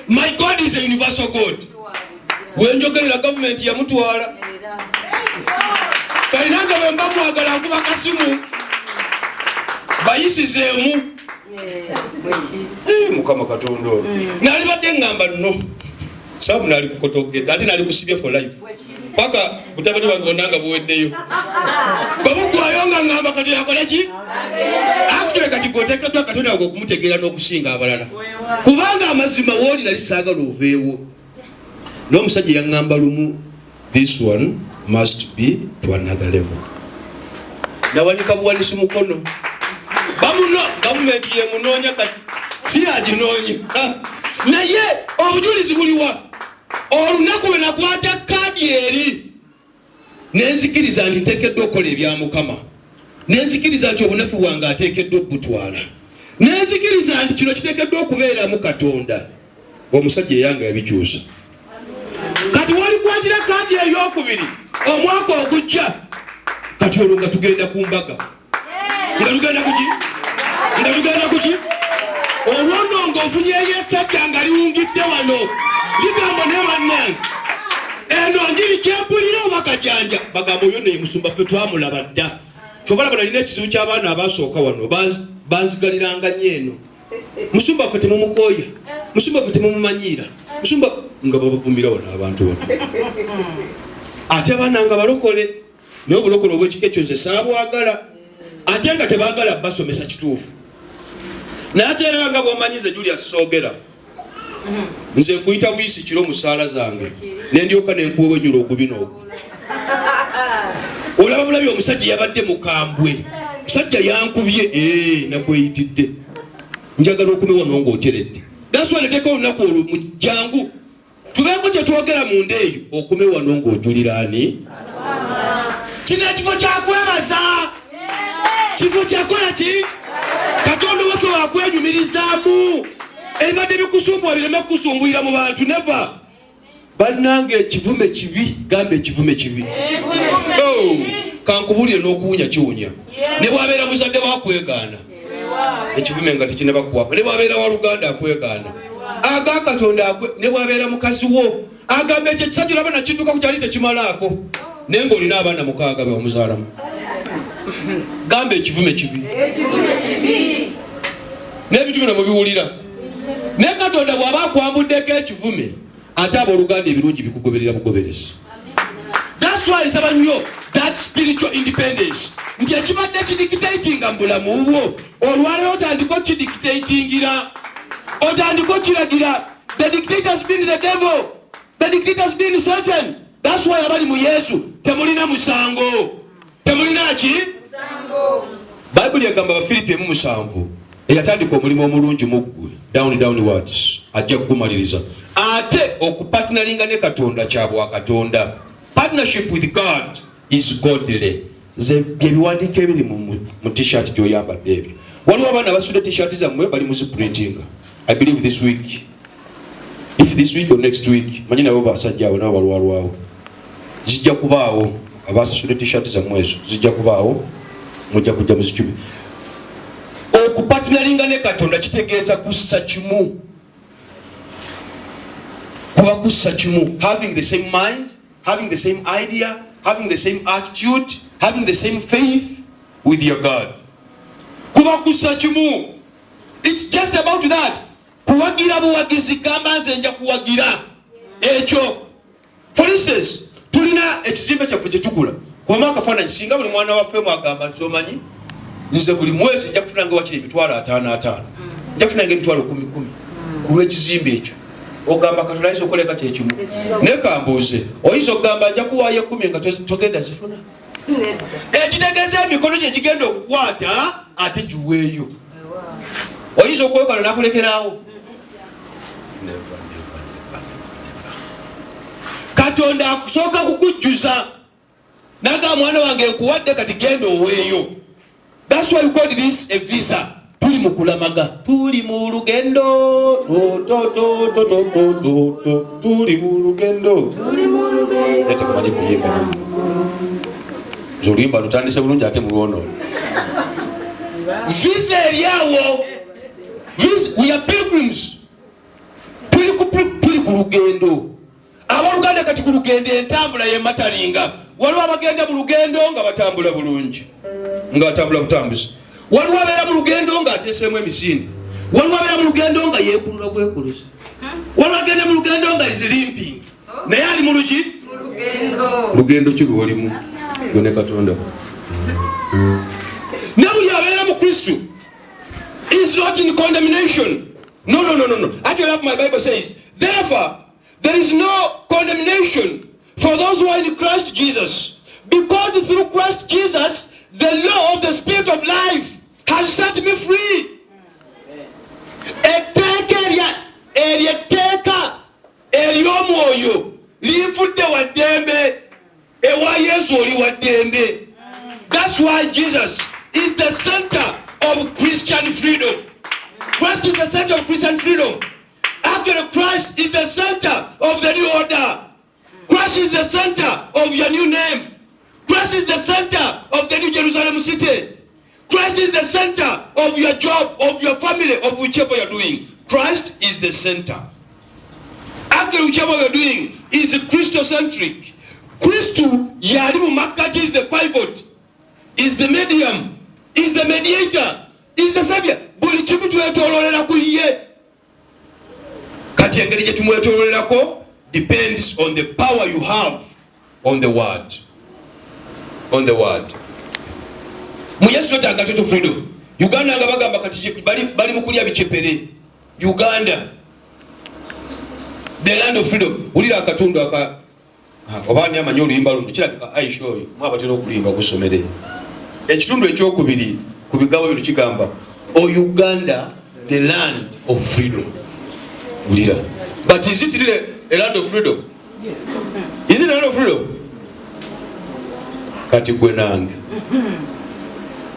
My God is a universal God. Wenjogerera gavumenti yamutwala. Kainanga bemba mwagala nkuba kasimu bayisizeemu Mukama Katonda ono nali badde ngamba nno sabu nali kukotogedde ate nali kusibye for life paka butabani bange onanga buweddeyo babugwayo nga ngamba kati yakola ki actually kati gotekeddwa Katonda wange okumutegeera n'okusinga abalala kubanga amazima wooli nali saagala oveewo n'omusajja yaŋŋamba lumu, this one must be to another level. Nawanika buwanisi mukono bamuno gavumenti ye munoonya kati si aginoonya naye obujulizi buliwa olunaku lwe nakwata kaadi eri nenzikiriza nti nteekeddwa okukola ebya Mukama, nenzikiriza nti obunafu bwange ateekeddwa okubutwala, nenzikiriza nti kino kiteekeddwa okubeeramu Katonda. Omusajja eyange yabikyusa kati walikwatira kaadi ey'okubiri omwaka ogujja kati olwo nga tugenda ku mbaga nga tugenda kuki olwono ng'ofunyeyo essajja nga liwungidde wano ligamba ne bannange eno njiri kyempulira oba kajanja bagamba oyo naye musumba ffe twamulaba dda kyobalaba nalina ekizibu ky'abaana abasooka wano banzigaliranga nnyo eno musumba ffe temumukooya, musumba ffe temumumanyiira, musumba nga babavumira wano abantu wano ate abaana nga balokole naye obulokole obw'ekika ekyo nze saabwagala ate nga tebaagala basomesa kituufu naye ate era nga bw'omanyize Julius soogera nze nkuyita buyisi kiro mu ssaala zange nendyoka nenkuwa obwenyula ogubi n'ogu olaba bulabye omusajja yabadde mukambwe musajja yankubye nakweyitidde njagala okume wano ng'oteredde daswa neteeka olunaku olwo mu jangu tubeeko kye twogera munda eyo okume wano ng'ojulira ani kino ekifo kyakwebaza kifo kyakola ki Katonda waffe wakwenyumirizaamu ebibadde bikusumbuwa bireme kukusumbuyira mu bantu neva bannange ekivume kibi gamba ekivume kibi kankubulire n'okuwunya kiwunya ne bwabeera muzadde wakwegaana ekivume nga tekinaba kuwapa ne bwabeera waluganda akwegaana aga Katonda ne bwabeera mukazi wo agamba ekyo ekisajja olaba nakidduka ku kyali tekimalaako naye ng'olina abaana 6 beomuzaalamu gamba ekivume kibi n'ebintu bino mubiwulira naye Katonda bw'aba akwambuddeko ekivume ate abooluganda ebirungi bikugoberera bugoberezi. That's why nsaba nnyo that spiritual independence nti ekibadde kidictatinga mu bulamu bwo olwaleero otandika okidictatingira otandika okiragira. The dictator has been the devil, the dictator has been Satan. That's why abali mu Yesu temulina musango, temulina ki musango. Bible yagamba Abafilipi 7 eyatandika omulimu omulungi muggwe downwards ajja kugumaliriza ate okupartneringa ne Katonda kyabwa Katonda. Partnership with God is godly. Ze byebiwandiika ebiri mu t-shirt gy'oyambadde ebyo. Waliwo abaana basudde t-shirt zammwe bali mu printing. I believe this week, if this week or next week, manyi nabo basajja abo nabo balwalwawo zijja kubaawo abasasudde t-shirt zammwe ezo zijja kubaawo mujja kujja muzikumi. Okupartneringa ne Katonda kitegeeza kussa kimu, kuba kussa kimu, having the same mind, having the same idea, having the same attitude, having the same faith with your God. Kuba kussa kimu. It's just about that. Kuwagira buwagizi gamba nze nja kuwagira ekyo. For instance, tulina ekizimbe kyaffe kye tugula kuba akafaananyi singa buli mwana waffe mwagamba nti omanyi nze buli mwezi nja kufunanga wakiri emitwalo 5 nja kufunanga emitwalo 10 ku lw'ekizimbe ekyo. Ogamba Katonda ayinza okoleka kyekimu naye kambuuze oyinza okugamba nja kuwaayo 10 nga togenda zifuna? Ekitegeeza emikono gye gigenda okukwata ate giweeyo. Oyinza okwekala nakulekeraawo? Katonda akusooka kukujjuza naga mwana wange nkuwadde kati genda oweeyo. That's why we call this a visa. Tuli mu kulamaga, tuli mu lugendo, tuli mu lugendo. Ate kumanyi kuyimba zolimba lutandise bulungi ate mulwono. Visa eriawo. We are pilgrims. Tuli ku lugendo. Abaluganda kati ku lugendo entambula ye matalinga. Waliwo abagenda mu lugendo nga batambula bulungi, nga batambula butambuzi. Waliwo abeera mu lugendo nga ateeseemu emisinde. Waliwo abeera mu lugendo nga yeekulula bwekuluzi. Waliwo agenda mu lugendo nga izilimping. Naye ali mu luki? Lugendo ki lw'olimu? Gwe Katonda. Ne buli abeera mu Kristo is not in condemnation. No. Actually, my Bible says, therefore, there is no condemnation for those who are in Christ Jesus, because through Christ Jesus, the law of the Spirit of life has set me free. Eteka ery'omwoyo lifudde waddembe ewa Yesu oli waddembe. That's why Jesus is the center of Christian freedom. Christ is the center of Christian freedom. Actually, Christ is the center of the new order. Christ is the center of your new name. Christ is the center of the new Jerusalem city. Christ is the center of your job, of your family, of whichever you're doing. Christ is the center. Actually, whichever you're doing is Christocentric. Christo, yalimu makati is the pivot, is the medium, is the mediator, is the savior. Buli kimu twetololera ku ye. Kati engeri gye tumwetololerako depends on the power you have on the word. On the word. Mu Yesu twetaaga total freedom. Uganda nga bagamba kati bali mu kulya bicepere. Uganda, the land of freedom. Ulira akatundu aka obaani amanyi oluyimba luno kirabika Aisha oyo mwabatera okulimba kusomere. Ekitundu ekyokubiri ku bigambo bino kigamba O Uganda, the land of freedom. Ulira. But is it really a land of freedom? Yes. Is it a land of freedom? Kati gwe nange.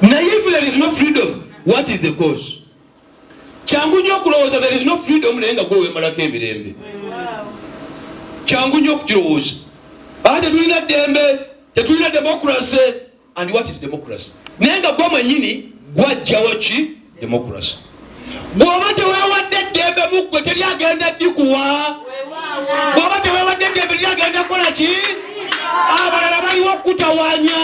Now if there is no freedom, what is the cause? Changu nnyo okulowooza there is no freedom naye nga gwe weemalako emirembe. Changu nnyo okukirowooza. Tetulina ddembe, tetulina democracy. And what is democracy? Naye nga gwe mwennyini gwajjawo ki democracy. Bw'oba teweewadde ddembe mu ggwe teryagenda ddikuwa. Bw'oba teweewadde ddembe teryagenda kukola ki? Abalala baliwo okutawaanya.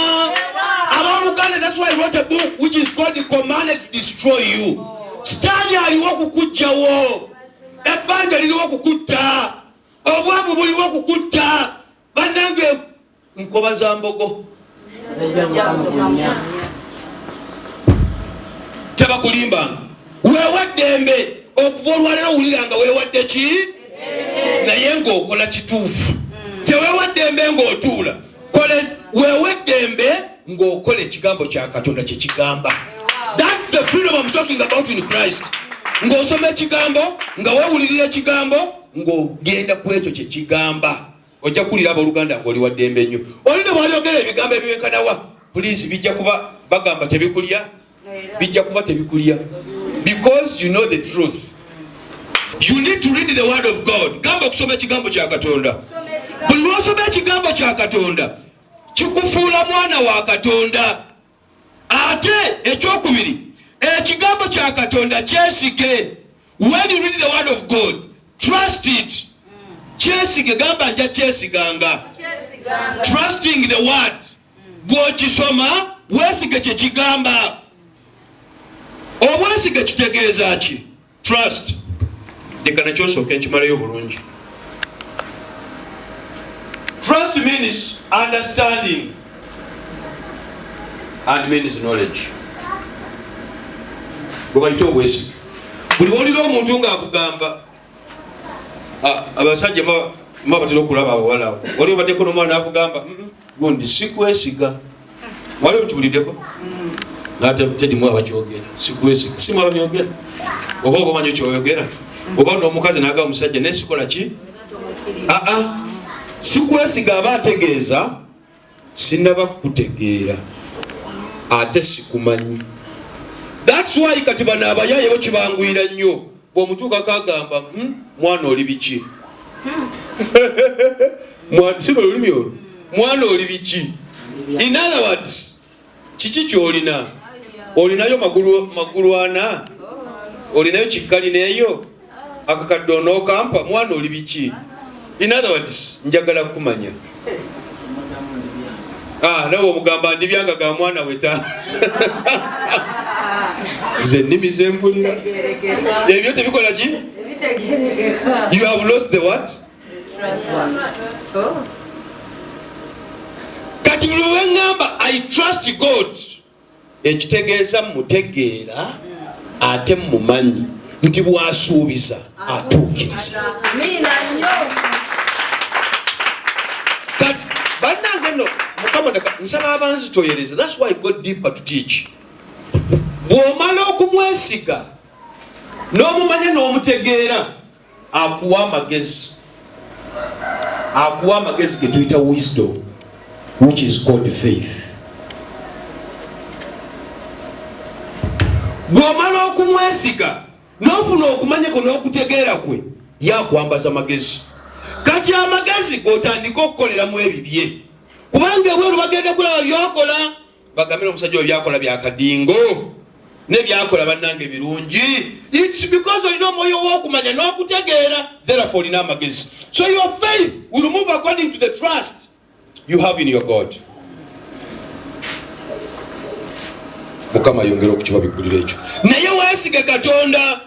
Abooluganda, that's why I wrote a book which is called The Commanded to Destroy You. Sitaani aliwo okukugjawo. Ebbanja liriwo okukutta. Obwavu buliwo okukutta. Bannange nkoba za mbogo. Tebakulimbanga. Weewa ddembe okuva olwaleero owuliranga weewadde ki? Naye ng'okola kituufu. Teweewa ddembe ng'otuula. Weewa ddembe ng'okola ekigambo kya Katonda kye kigamba. That's the freedom I'm talking about in Christ. Ng'osoma ekigambo, nga weewulirira ekigambo, ng'ogenda ku ekyo kye kigamba. Ojja kuwulira abooluganda ng'oli wa ddembe nnyo. Oli ne bw'alyogera ebigambo ebiwenkanawa, poliisi bijja kuba bagamba tebikulya, bijja kuba tebikulya. Because you know the truth. You need to read the word of God. Gamba okusoma ekigambo kya Katonda. Buli lw'osoma ekigambo kya Katonda kikufuula mwana wa Katonda. Ate ekyokubiri, ekigambo kya Katonda kyesige. When you read the word of God, trust it. Kyesige, gamba nja kyesiganga. Trusting the word. Bw'okisoma weesige kye kigamba. Obwesige kitegeeza ki? Trust. Leka nakyo nsooke nkimalayo bulungi. Trust means understanding and means knowledge. Bubaito obwesi. Buli olira omuntu ng'akugamba abasajja mabatera okulaba abawala. Oli obaddeko n'omwana n'akugamba gundi sikwesiga. Wali okibuliddeko? N'ate tedimu abakyogera. Sikwesiga. Si mwaba byogera. Oba obamanyi kyoyogera. Oba n'omukazi n'agamba omusajja nesikola ki? Sikwesiga aba ategeeza sinaba kutegeera ate sikumanyi. That's why kati bano abayaye bo kibangwira nnyo bw'omutuuka kagamba mwana oli biki? Sino olulimi olwo mwana oli biki? In other words, kiki ky'olina? Olinayo magulu ana? Olinayo kikkali neeyo? Akakadde onookampa mwana oli biki? In other words, njagala kumanya. Nawe omugamba ndibyanga ga mwana weta. Ze nnimi zempulira. Ebyo tebikola ki? You have lost the what? Kati bwe ngamba I trust God. Ekitegeeza mutegeera ate mumanyi nti bw'asuubiza atuukiriza. Kati bannange nno Mukama nsaba abanzitoyereza. That's why I got deeper to teach. Bw'omala okumwesiga n'omumanya n'omutegeera akuwa amagezi. Akuwa amagezi ge tuyita wisdom, which is called faith. Bw'omala okumwesiga n'ofuna okumanyako n'okutegeera kwe yakwambaza magezi. Kati amagezi g'otandika okukolera mu ebibye. Kubanga ebweru bagenda kulaba byakola. Bagambira omusajja byakola byakadingo. Ne byakola bannange birungi. It's because olina omwoyo w'okumanya n'okutegeera. Therefore olina amagezi. So your faith will move according to the trust you have in your God. Mukama yongera okukibabikulira ekyo. Naye weesige Katonda.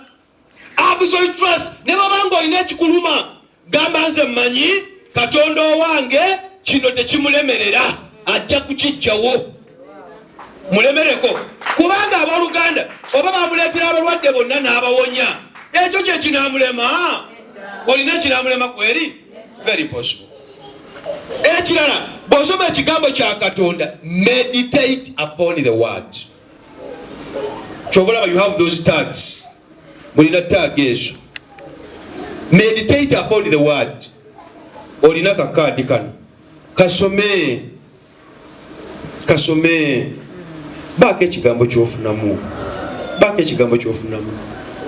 Absolute trust. Ne babanga olina ekikuluma. Gamba nze mmanyi Katonda owange kino tekimulemerera. Ajja kukijjawo. Mulemereko. Kubanga abooluganda oba bamuleetera abalwadde bonna n'abawonya. Ekyo kye kinaamulema. Olina kinaamulema kweri? Very possible. Ekirala bw'osoma ekigambo kya Katonda, meditate upon the word. Kyobalaba you have those tags. Mulina tag ezo. Meditate upon the word. Olina kakaadi kano. Kasome. Baako ekigambo ky'ofunamu.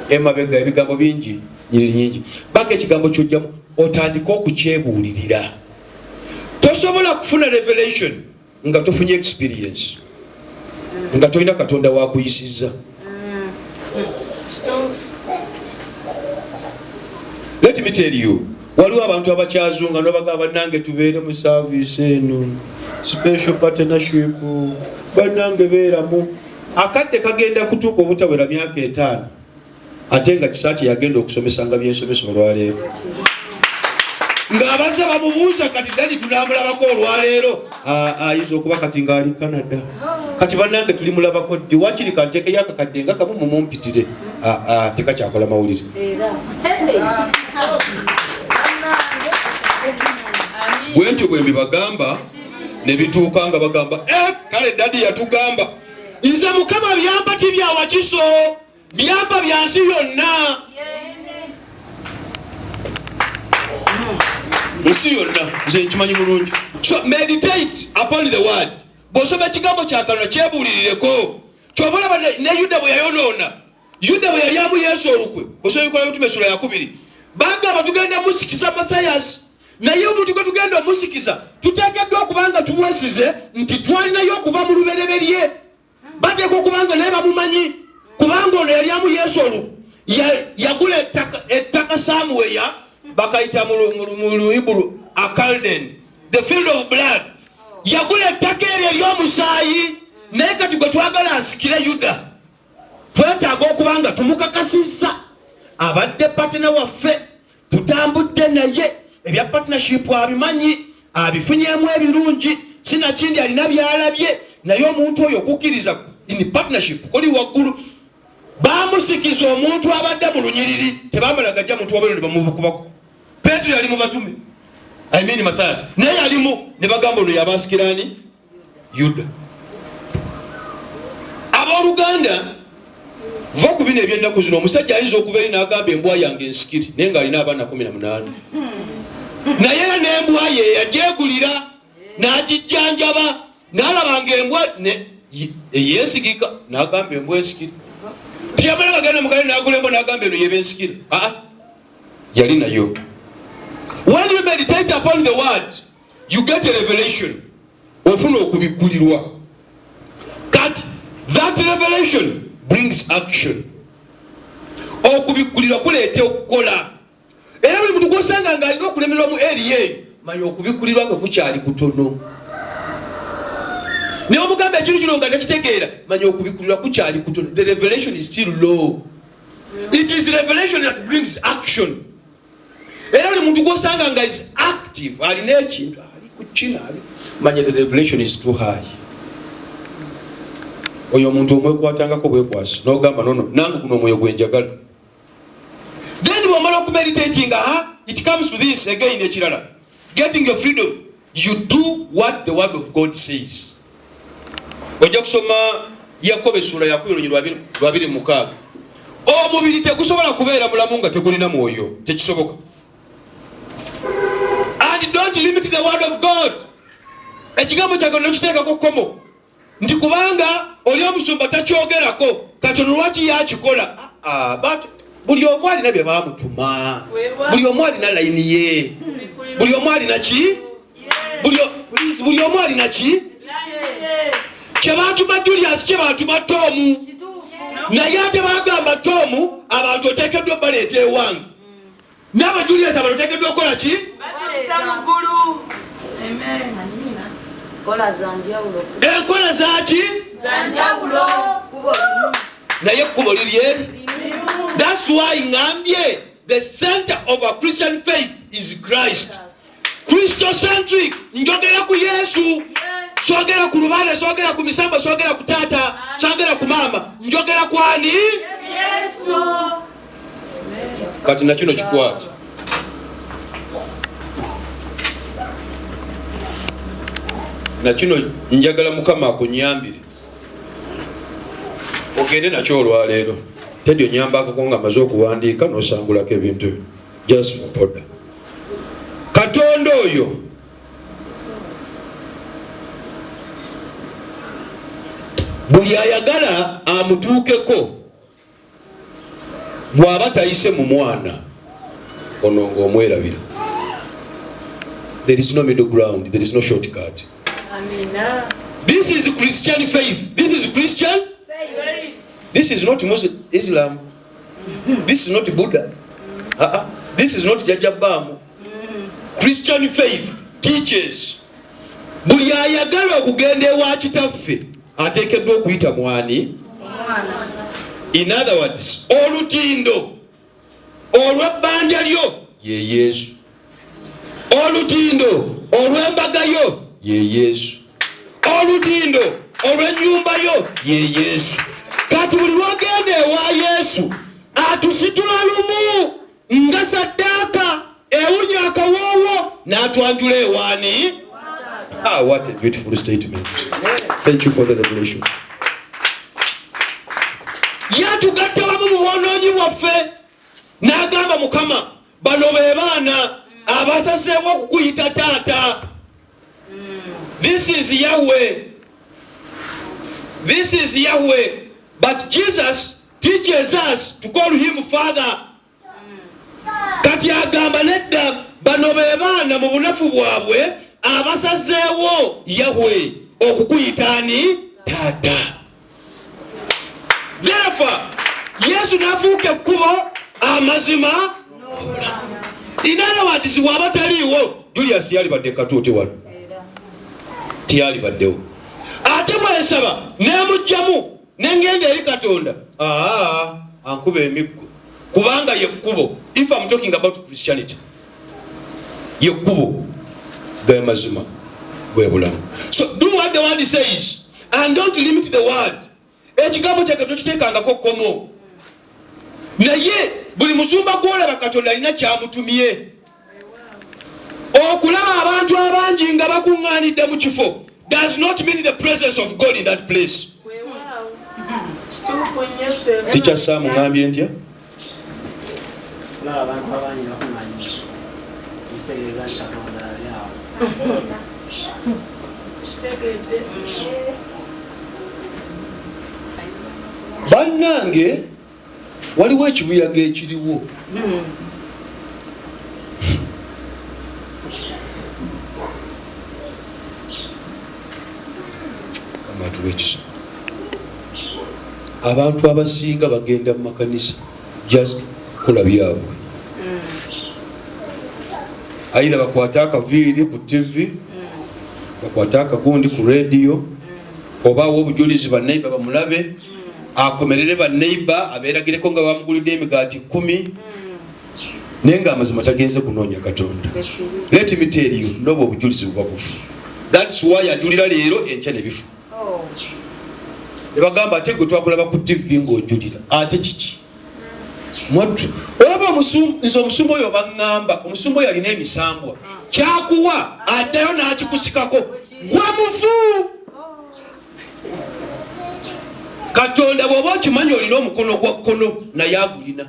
Emabega ebigambo bingi, nyingi. Baako ekigambo ky'ojjamu otandika okukyebuulirira. Tosobola kufuna revelation nga tofunye experience. Nga tolina Katonda wakuyisizza. Let me tell you, waliwo abantu abakyazunga n'obagamba nange tubeere mu service eno, special partnership, bannange beeramu. Akadde kagenda kutuuka obutawera myaka 5 ate nga kisaati yagenda okusomesa nga byensomesa olwaleero. Ng'abaza bamubuuza kati dadi tunaamulabako olwaleero. Ayinza okuba kati ng'ali Canada. Kati bannange tulimulabako ddi wakiri kanteekeyo akakadde nga kamu mumumpitire. Tekakyakola mawulire. Bwentyo bwe mbibagamba ne bituuka nga bagamba kale dadi yatugamba nze Mukama byamba tibya wakiso byamba byansi yonna. Nsi yonna nze nkimanyi bulungi. So meditate upon the word. Bw'osoma ekigambo kya Katonda kyebuulirireko. Kyobalaba ne Yuda bwe yayonoona. Yuda bwe yali amu Yesu olukwe. Bw'osoma Ebikola by'Obutume sura ya 2. Bagamba tugenda musikiza Matthias. Naye omuntu gwe tugenda omusikiza tuteekeddwa okubanga tumwesize nti twalinayo okuva mu lubereberye. Bateekwa okubanga naye bamumanyi. Kubanga ono yali amu Yesu olukwe. Yagula ettaka Samuel bakaita mu Luhibru Akalden, the field of blood. Yagula ettaka eryo ery'omusaayi. Naye kati gwe twagala asikire Yuda twetaaga okubanga tumukakasizza abadde patina waffe tutambudde naye ebya partnership abimanyi abifunyemu ebirungi sinakindi alina byalabye naye omuntu oyo okukkiriza in partnership koli waggulu bamusikiza omuntu abadde mu lunyiriri tebamala gajja muntu wabero bamubukubako Petro yali mu batume Matthias naye yalimu ne bagamba ono yabasikirani Yuda abooluganda va ku bino eby'ennaku zino omusajja ayinza okuva eri n'agamba embwa yange ensikiri naye ng'alina abaana 18 naye n'embwa ye yagyegulira n'agijjanjaba n'alabanga embwa yeesigika n'agamba embwa ensikiri tiyamala bagenda mukale n'agula embwa n'agamba eno yeba ensikiri yali nayo. When you meditate upon the word you get a revelation ofuna okubikkulirwa kati that revelation brings action. Okubikkulirwa kuleeta okukola era buli muntu gwosanga ng'alina okulemererwa mu eri ye manya okubikkulirwa nga kukyali kutono naye omugamba ekintu kino nga nekitegeera manya okubikkulirwa kukyali kutono. The revelation is still low. It is revelation that brings action. Era buli muntu gwosanga nga is active alina ekintu ali kukina manya the revelation is too high. Oyo muntu omwekwatangako bwekwasi n'ogamba nono nange guno omwoyo gwenjagala. Then bw'omala okumeditating it comes to this again ekirala getting your freedom. You do what the word of God says. Ojja kusoma Yakobo essula ya 2:26. Omubiri tegusobola kubeera mulamu nga tegulina mwoyo tekisoboka. And don't limit the word of God. Ekigambo kyagala nokiteekako kkomo nti kubanga oli omusumba takyogerako katono lwaki yakikola. But buli omu alina bye baamutuma, buli omu alina layini ye, buli omu alina ki, buli omu alina ki. Kye baatuma Julius kye baatuma Tomu naye ate bagamba Tomu abantu oteekeddwa baleeta ewange n'aba Julius abantu oteekeddwa okukola ki? Enkola zaki? Naye ekkubo liri eri. That's why ngambye the center of a Christian faith is Christ. Christocentric. Njogera ku Yesu. Sogera ku lubale, sogera ku misamba, sogera ku tata, sogera ku mama. Njogera ku ani? Yesu. Kati na kino kikwata. Na kino njagala Mukama akunyambire. Ogende nakyo olwaleero. Tedyo nyambako nga maze okuwandiika n'osangulako ebintu. Just for order. Katonda oyo buli ayagala amutuukeko bw'aba tayise mu mwana ono ng'omwerabira. There is no middle ground. There is no shortcut. Amina. This is Christian faith. This is Christian faith. This is not Muslim Islam. This is not Buddha. This is not Jajabamu. Christian faith teaches buli ayagala okugenda ewa kitaffe ateekeddwa okuyita mwani. In other words, olutindo olw'ebbanja lyo ye Yesu, olutindo olw'embaga yo ye Yesu, olutindo olw'ennyumba yo ye Yesu. Kati buli lwagenda ewa Yesu atusitula lumu nga saddaaka ewunya akawoowo n'atwanjula ewaani. What a beautiful statement. Thank you for the revelation. Yatugatta wamu mu bwonoonyi bwaffe n'agamba Mukama bano be baana abasaseewo okukuyita taata. This is Yahweh. This is Yahweh. But Jesus teaches us to call him Father. Kati agamba nedda bano be baana mu bunafu bwabwe abasazeewo Yahweh okukuyita ani? Taata. Therefore, Yesu n'afuuka ekkubo amazima n'obulamu. In other words, waba taliiwo Julius yalibadde katuuti wano. Tiyalibaddewo. Ate bwensaba neemugjamu nengenda eri Katonda. Ankuba emiggo. Kubanga yekkubo. If I'm talking about Christianity. Yekkubo. gaye mazima bwe bulamu. So do what the word says and don't limit the word. Ekigambo kya Katonda kiteekangako kkomo. Naye buli musumba gw'olaba Katonda alina kyamutumye. Okulaba abantu abangi nga bakuŋŋaanidde mu kifo does not mean the presence of God in that place. Teacher Sam ngambye ntya? Bannange waliwo ekibuyaga ekiriwo. Abantu abasinga bagenda mu makanisa just kola byabwe. Aida bakwata akaviiri ku TV, bakwata akagundi ku radio, oba obujulizi ba neighbor bamulabe, akomerere ba neighbor abeeragireko nga bamugulidde emigaati 10, nenga amazima tagenze kunoonya Katonda. Let me tell you, nobo obujulizi bubabufu. That's why ajulira leero enkya ne bifu. Ne bagamba ate gwe twakulaba ku TV ng'ojulira ate kiki mwattu oba omusumba oyo baŋŋamba omusumba oyo alina emisambwa kyakuwa addayo n'akikusikako gwa mufu. Katonda bw'oba okimanyi olina omukono ogwa kkono naye agulina,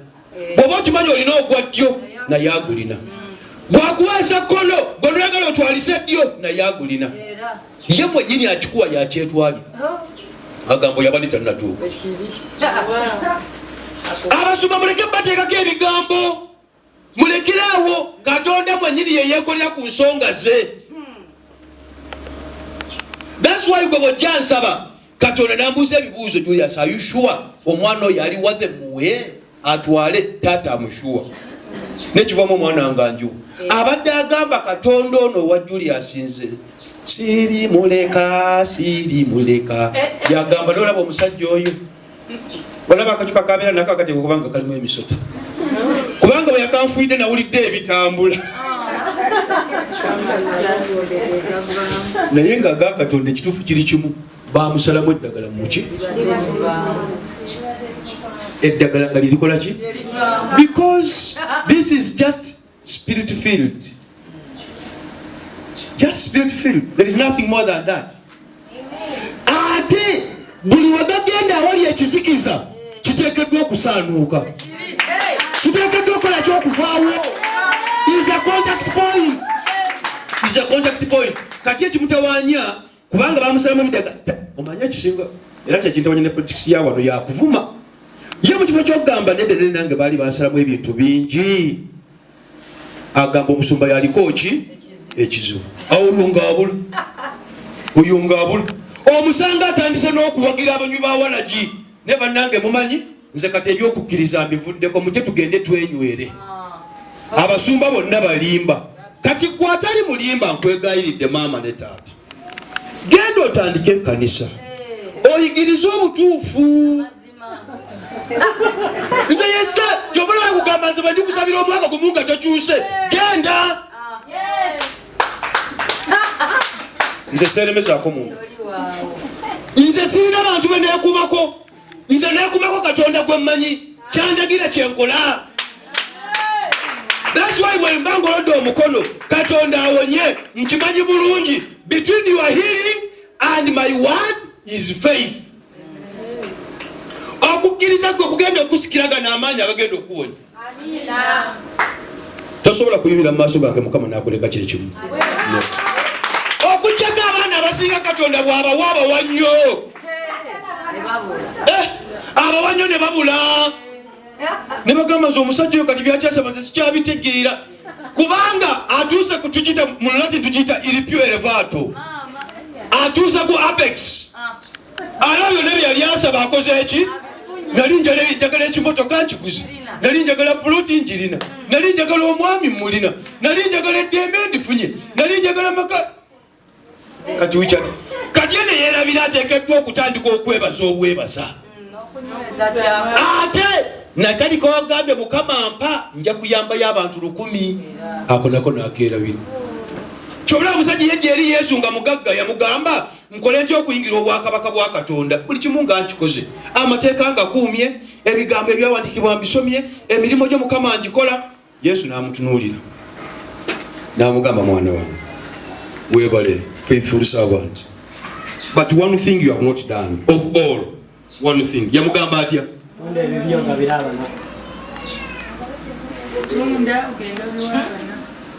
bw'oba okimanyi olina ogwa ddyo naye agulina, bw'akuweesa kkono gwe noyagala otwalise ddyo naye agulina. Ye mwennyini akikuwa yakyetwali. Agambo yabali tannatuuka. Abasumba muleke bateekako ebigambo, mulekerawo Katonda mwennyini ye yeekolera ku nsonga ze. That's why gwe bw'ojja nsaba Katonda n'ambuuza ebibuuzo, Julius, are you sure omwana oyo ali wathe muwe atwale taata amushuwa? Nekivaamu omwana nga nju abadde agamba Katonda ono wa Julius nze siri muleka yagamba nolaba omusajja oyo olaba akacupa kabeera nako akateeka kubanga kalimu emisota kubanga bwe yakanfuidde nawulidde ebitambula naye nga aga Katonda ekituufu kiri kimu, bamusalamu eddagala muki eddagala nga lirikola ki? Because this is just spirit filled. Just spirit filled. There is nothing more than that. Ate buli wagagenda awali ekizikiza kiteekeddwa okusaanuuka, kiteekeddwa okukola kyokuvaawo. Is a contact point. Is a contact point. Kati ekimutawaanya kubanga bamusalamu ebidaga omanya kisinga era kyekintawanya ne politics ya wano yakuvuma. Ye mu kifo ky'okugamba nedde nange baali bansalamu ebintu bingi, agamba omusumba yaliko ki ekizibu. Awo oyungaabula omusanga atandise n'okuwagira abanywi ba walagi ne bannange mumanyi nze kati ebyokukkiriza mbivuddeko, mujje tugende twenywere. Abasumba bonna balimba, kati gwe atali mulimba nkwegayiridde maama ne taata, genda otandike ekkanisa oyigirize obutuufu. Nze yessa gyobola kugamba nze bandi kusabira omwaka gumu nga tokyuse, genda. Nze seeremezaako muntu, nze sirina bantu be neekumako, nze neekumako Katonda gwe mmanyi, kyandagira kyenkola. That's why bwe mba ngolodde omukono Katonda awonye nkimanyi bulungi. Between your healing and my word is faith. Okukkiriza kwe kugenda okusikiraga n'amaanyi abagenda okuwonya. Tosobola kuyimira mu maaso gange Mukama n'akuleka kiri kimu. Okujjako abaana abasinga Katonda bw'abawa abawanyo, abawanyo ne babula. Ne bagamba nze omusajja oyo kati byakyasaba nze sikyabitegeera kubanga atuuse ku tugiyita mu Latin tugiyita il più elevato, atuuse ku apex. Alaba byonna bye yali asaba akoze eki? Nali njagala ekimotoka nkiguze, nali njagala puloti njirina, nali njagala omwami mulina, nali njagala eddembe ndifunye, nali njagala maka. Kati ene yeerabira ateekeddwa okutandika okwebaza obwebaza. Ate nakali kogambye Mukama mpa nja kuyambayo abantu 1000, ako nako nakeerabira. kyobula omusajja yejja eri Yesu nga mugagga yamugamba nkole ntya okuyingira obwakabaka bwa Katonda buli kimu nga nkikoze amateeka nga kuumye ebigambo ebyawandiikibwa mbisomye emirimu gyo Mukama ngikola. Yesu n'amutunuulira n'amugamba mwana wange weebale faithful servant but one thing you have not done of all one thing. Yamugamba atya?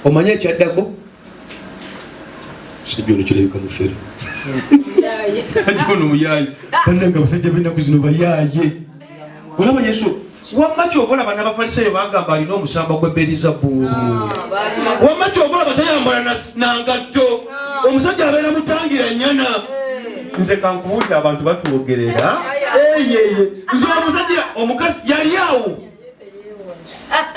Omanye ekyaddako musajja ono kirabika mufere musajja ono muyaaye bannanga basajja b'ennaku zino bayaaye. Olaba Yesu wamma kyovola bana Abafalisaayo bagamba alina omusamba gwe Beerizabuulu. Wamma kyovola batayambala nangatto omusajja abeera mutangira nnyana. Nze kankubuulira abantu batwogerera nze omusajja omukazi yali awo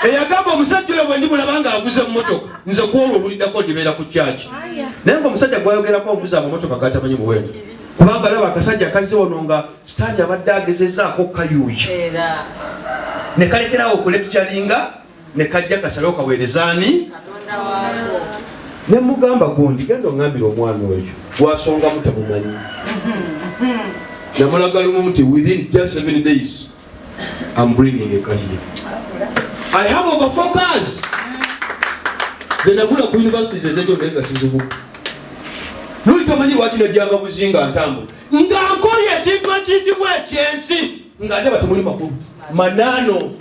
eyagamba omusajja oyo bwe ndimulaba nga avuze mu motoka nze kwolwo oluliddako ndibeera ku kyaki naye nga omusajja gwayogerako ovuza amamotoka gatamanyi muwezi kubanga laba akasajja kazze wano nga sitaani abadde agezezaako kayuuya ne kalekerawo okulekyalinga ne kajja kasalewo kaweerezaani ne mugamba gundi genda oŋambira omwana oyo gwasonga mutamumanyi namulaga lumu nti within just 7 days I'm bringing a car here. I have over 4 cars. Zenagula ku universities ezekyongerega sizivuga nulitamanyi waki nojjanga buzinga ntambu nga nkolye ekintu ekiyitibwa ekyensi nga ndaba temuli makulu manano.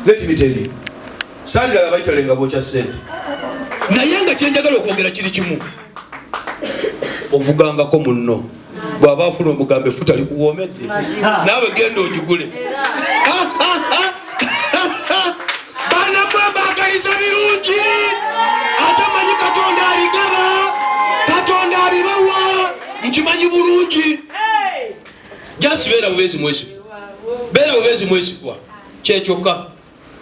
Let me tell you saaliraba bayitalenga bokya ssente naye nga kyenjagala okwogera kiri kimu ovugangako munno bw'aba afuna omugambo efuta likuwoomedde naawe genda ogigule. Banamwe baagaliza birungi ate manyi Katonda abigaba Katonda abibawa nkimanyi bulungi. Just beera bubeezi mwesigwa kyekyokka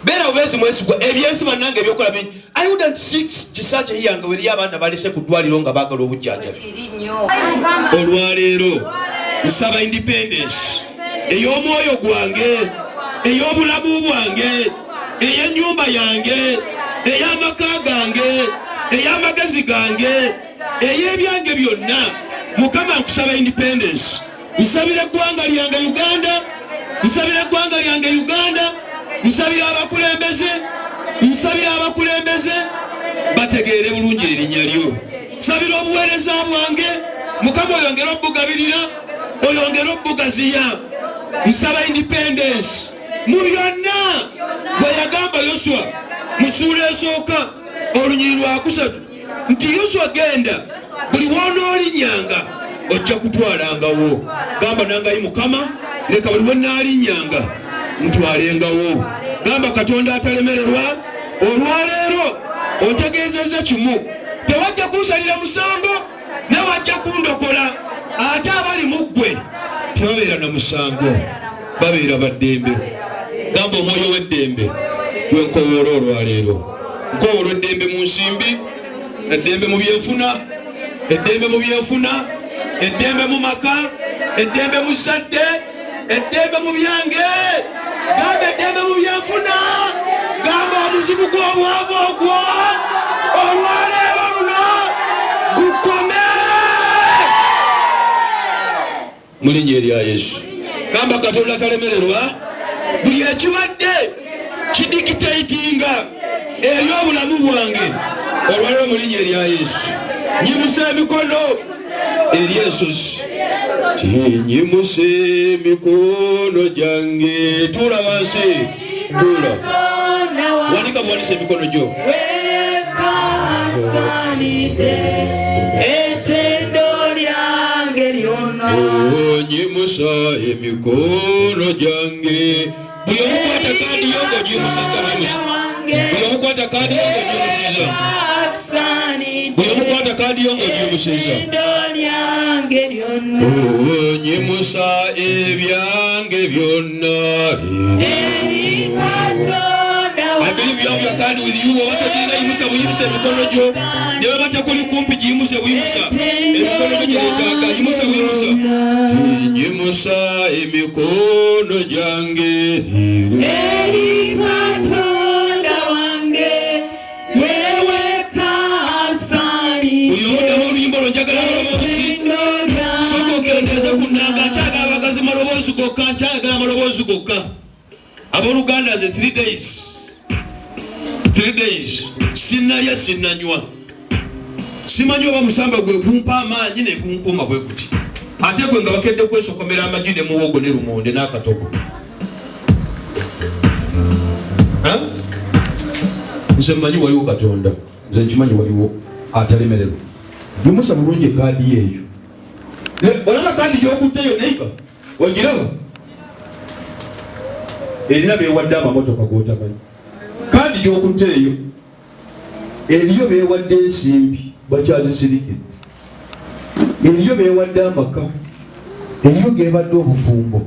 beera bubeezi mwesigwa ebyensi bannange ebyokola bingi. I wouldn't seek kisaakye yange weriyo abaana balese ku ddwaliro nga baagala obujjanjabi. Olwaleero nsaba independence ey'omwoyo gwange ey'obulamu bwange ey'ennyumba yange ey'amaka gange ey'amagezi gange ey'ebyange byonna. Mukama nkusaba independence. Nsabira eggwanga lyange Uganda, nsabira eggwanga lyange Uganda, nsabira abakulembeze bategeere bulungi erinnya lyo. Nsabira obuweereza bwange Mukama oyongere obbugabirira oyongere obbugaziya. Nsaba independence mu byonna bwe yagamba Yoswa mu ssuula esooka olunyiri lwa 3 nti Yoswa genda buli w'onoolinnyanga ojja kutwalangawo. Gamba nangayi Mukama leka buli wenaalinnyanga ntwalengawo. Gamba Katonda atalemererwa olwaleero ontegeezezza kimu tewajja kunsalira musango newajja kundokola ate abali mu ggwe tebabeera na musango babeera baddembe. Gamba omwoyo w'eddembe gwenkowoola olwaleero. Nkowoola eddembe mu nsimbi, eddembe mu byenfuna, eddembe mu byenfuna, eddembe mu maka, eddembe mu zadde, eddembe mu byange. Gamba eddembe mu byenfuna. Gamba omuzibu gw'obwavu ogwo olwaleero luno gukome mu linnya erya Yesu. Gamba Katonda talemererwa buli ekibadde kidikitayitinga eri obulamu bwange olwaleero mu linnya erya Yesu. Nyimusa emikono eri ensozi tinyimusa emikono gyange. Tuula wansi tuula wanika buwanisa emikono gyo. Nyimusa emikono gyange. Buli omukwata kandi yo ng'ogimusiza bimusa. Buli omukwata kandi yo ng'ogimusiza. Buli omukwata kandi yo ng'ogimusiza. Nyimusa ebyange byonna. I believe you have your card with you. What are you yimusa buyimusa emikono gyo. Ne baba tekuli kumpi giyimuse buyimusa. Emikono gyo gyetaaga yimusa buyimusa. Nyimusa emikono gyange. Eri Katonda wange wewe kasani amaloboozi gokka nkyayagala amaloboozi gokka abooluganda nze 3 days sinnalya sinnanywa simanyi oba musamba gwe gumpa amaanyi ne gunkuuma bwe guti ate gwe nga bakedde kwesokomera amagi ne muwogo ne lumonde n'akatogo nze mmanyi waliwo Katonda nze nkimanyi waliwo atalemererwa gimusa bulungi ekaadi yeeyo olaba kaadi gy'okutteyo neiba ogiraba erina beewadde amamotoka g'otamanyi kaadi gy'okutteeyo eriyo beewadde ensimbi bakyazisirikidde eriyo beewadde amaka eriyo geebadde obufumbo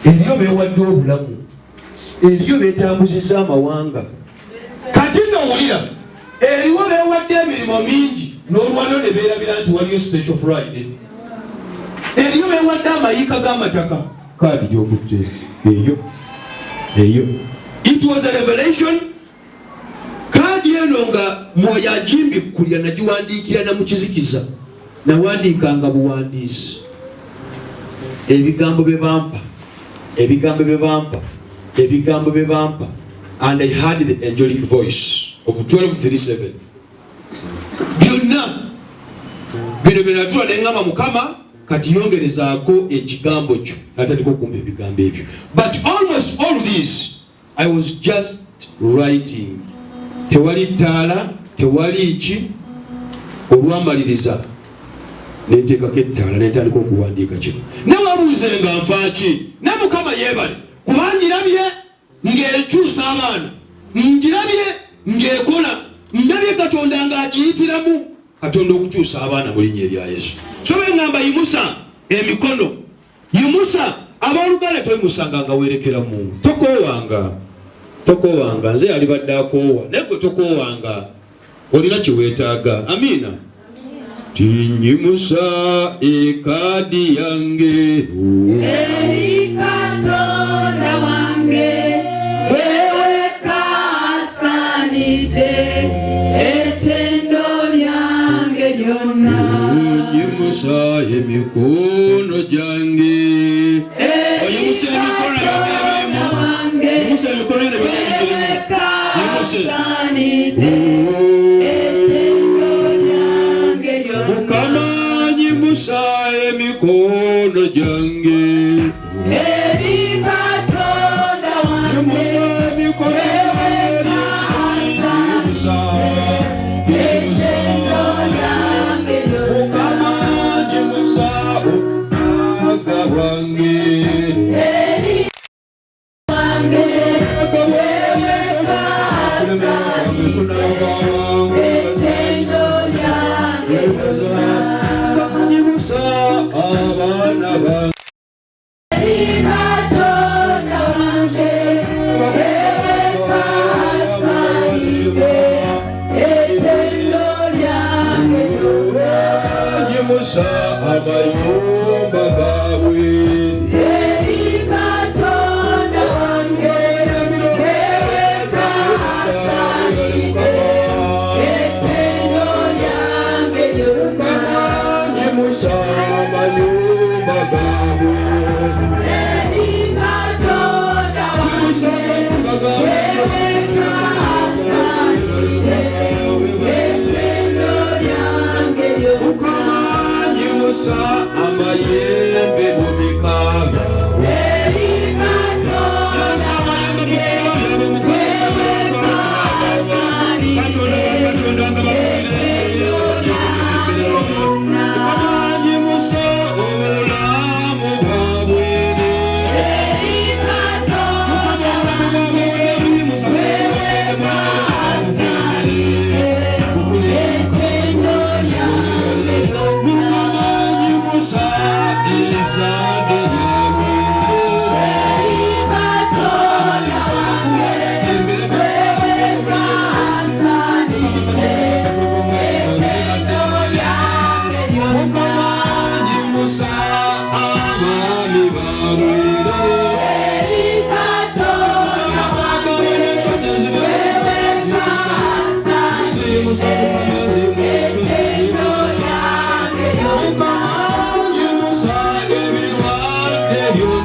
eriyo beewadde obulamu eriyo beetambuzizza amawanga kati nowulira eriwo beewadde emirimu mingi n'olwaliro ne beerabira nti waliyo special Friday eriyo beewadde amayiika g'amataka kaadi gy'okutte eyo it was a revelation. Kaadi eno nga Mwoyo agimbikkulira nagiwandiikira na mu kizikiza nawandiikanga buwandiisi ebigambo bye bampa and I heard the angelic voice of 12:37 byonna bino binatula neŋŋamba Mukama kati yongerezaako ekigambo kyo natandika okumba ebigambo ebyo but almost all this I was just writing tewali ttaala tewali ki olwamaliriza nenteekako ettaala nentandika okuwandiika kino newabuuze nga nfaaki ne Mukama yeebale kuba ngirabye ng'ekyusa abaana ngirabye ng'ekola ndabye Katonda ng'agiyitiramu Katonda okukyusa abaana mu linnya erya Yesu so bengamba yimusa emikono yimusa abooluganda toyimusanga nga weerekeramu tokoowanga nze yalibadde akoowa naye gwe tokoowanga olina kyeweetaaga amiina tinyimusa ekaadi yange eri Katonda wange wewe kasanide etendo lyange lyonna tinyimusa emikono gyange oyimusa emikono yange yimusa emikono yange Mukama nyimusa emikono gyange eri Katonda wange abayumba bawe eri Katonda wange wewe kasanide etendo lyange lyonna nyimusa amayumba gawe eri Katonda wange wewe kasanide etendo lyange lyonna amayembe mu bikaaga eri Katonda wange wewe kasanide etendo lyange lyonna nyimusa obulamu bwabwe eri Katonda wange wewe kasanide etendo lyange lyonna you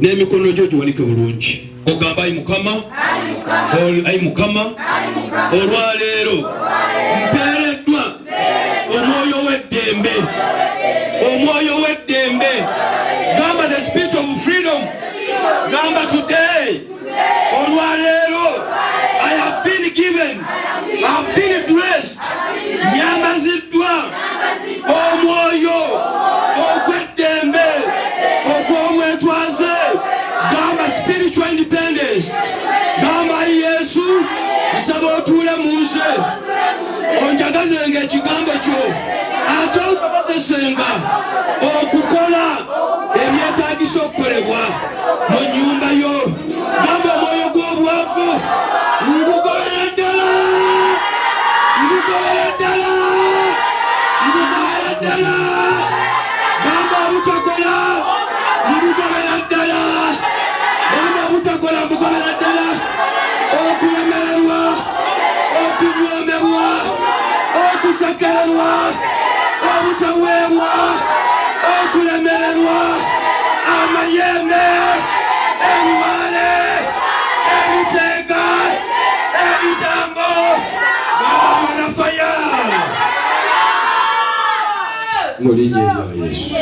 N'emikono gyo giwanike bulungi. Ogamba ayi Mukama, ayi Mukama, olwaleero mpeereddwa omwoyo w'eddembe, omwoyo w'eddembe. Gamba the spirit of freedom. Gamba today, olwaleero I have been given, I have been blessed, nyambaziddwa nsaba otuule mu nze onjagazenga ekigambo kyo ate okozesenga okukola ebyetaagisa okukolebwa mu nnyumba yo. Gamba omwoyo gw'obwavu ngugobera ddala, ngugobera ddala, ngugobera ddala. Gamba obutakola ngugobera ddala, gamba obutakola mbugobera ddala. Okulemererwa, okunyoomebwa, okusekererwa, obutaweebwa, okulemererwa, amayembe, ebiwaale, ebiteega, ebitambo, baba byona faya mu linnya erya Yesu.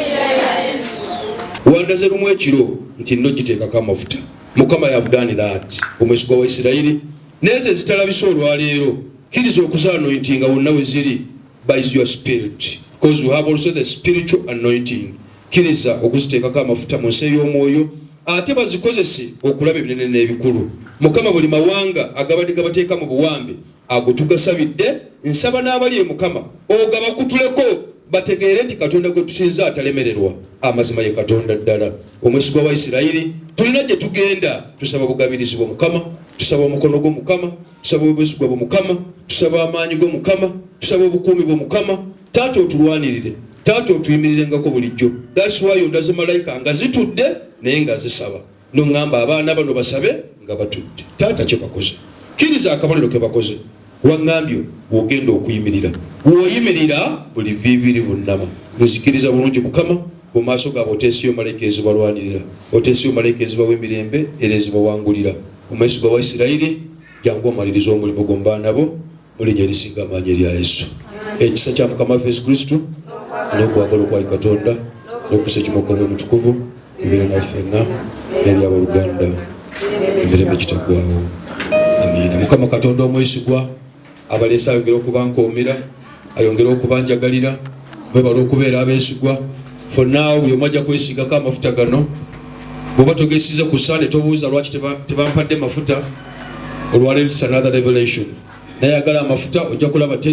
Wandaze lumu ekiro nti nno giteekako amafuta. Mukama have done that. Omwesigwa wa Isirayiri nezo ezitalabisa olwaleero kkiriza okuza-anointinga wonna we ziri by your spirit, because you have also the spiritual anointing. Kkiriza okuziteekako amafuta mu nsi ey'omwoyo ate bazikozese okulaba ebinene n'ebikulu. Mukama buli mawanga agabadde gabateeka mu buwambe ago tugasabidde. Nsaba n'abali Mukama ogabakutuleko bategeere nti Katonda gwe tusinza atalemererwa, amazima ye Katonda ddala. Omwesigwa wa Isirayiri tulina gye tugenda tusaba bugabirizi bw'Omukama, tusaba omukono gw'Omukama, tusaba obwesigwa bw'Omukama, tusaba amaanyi g'Omukama, tusaba obukuumi bw'Omukama. Taata otulwanirire, taata otuyimirirengako bulijjo. That's why ondaze malayika nga zitudde naye nga zisaba, n'oŋŋamba abaana bano basabe nga batudde. Taata kye bakoze, kkiriza akabonero ke bakoze. Waŋŋambye bw'ogenda okuyimirira, bw'oyimirira buli viiviri bunnama. Nzikiriza bulungi Mukama mu maaso gaabwe oteesiyo malayika ezibalwanirira, oteesiyo malayika ezibawa emirembe era ezibawangulira. Omwesigwa wa Isirayiri jangu omaliriza omulimu gwo mu baana bo mu linnya erisinga amaanyi erya Yesu. Ekisa kya Mukama waffe Yesu Kristo n'okwagala okwa Katonda n'okusa ekimoka Omwoyo Mutukuvu bibeere naffe ffenna eri abooluganda emirembe kitaggwaawo. Amiina. Mukama Katonda omwesigwa abaleese ayongere okuba nkoomera, ayongere okuba njagalira, mwebale okubeera abeesigwa. Fonna buli omu ajja kwesigako amafuta gano. Bw'oba togeesize ku Sande tobuuza lwaki tebampadde mafuta. Olwaleero it's another revelation. Naye agala amafuta ojja kulaba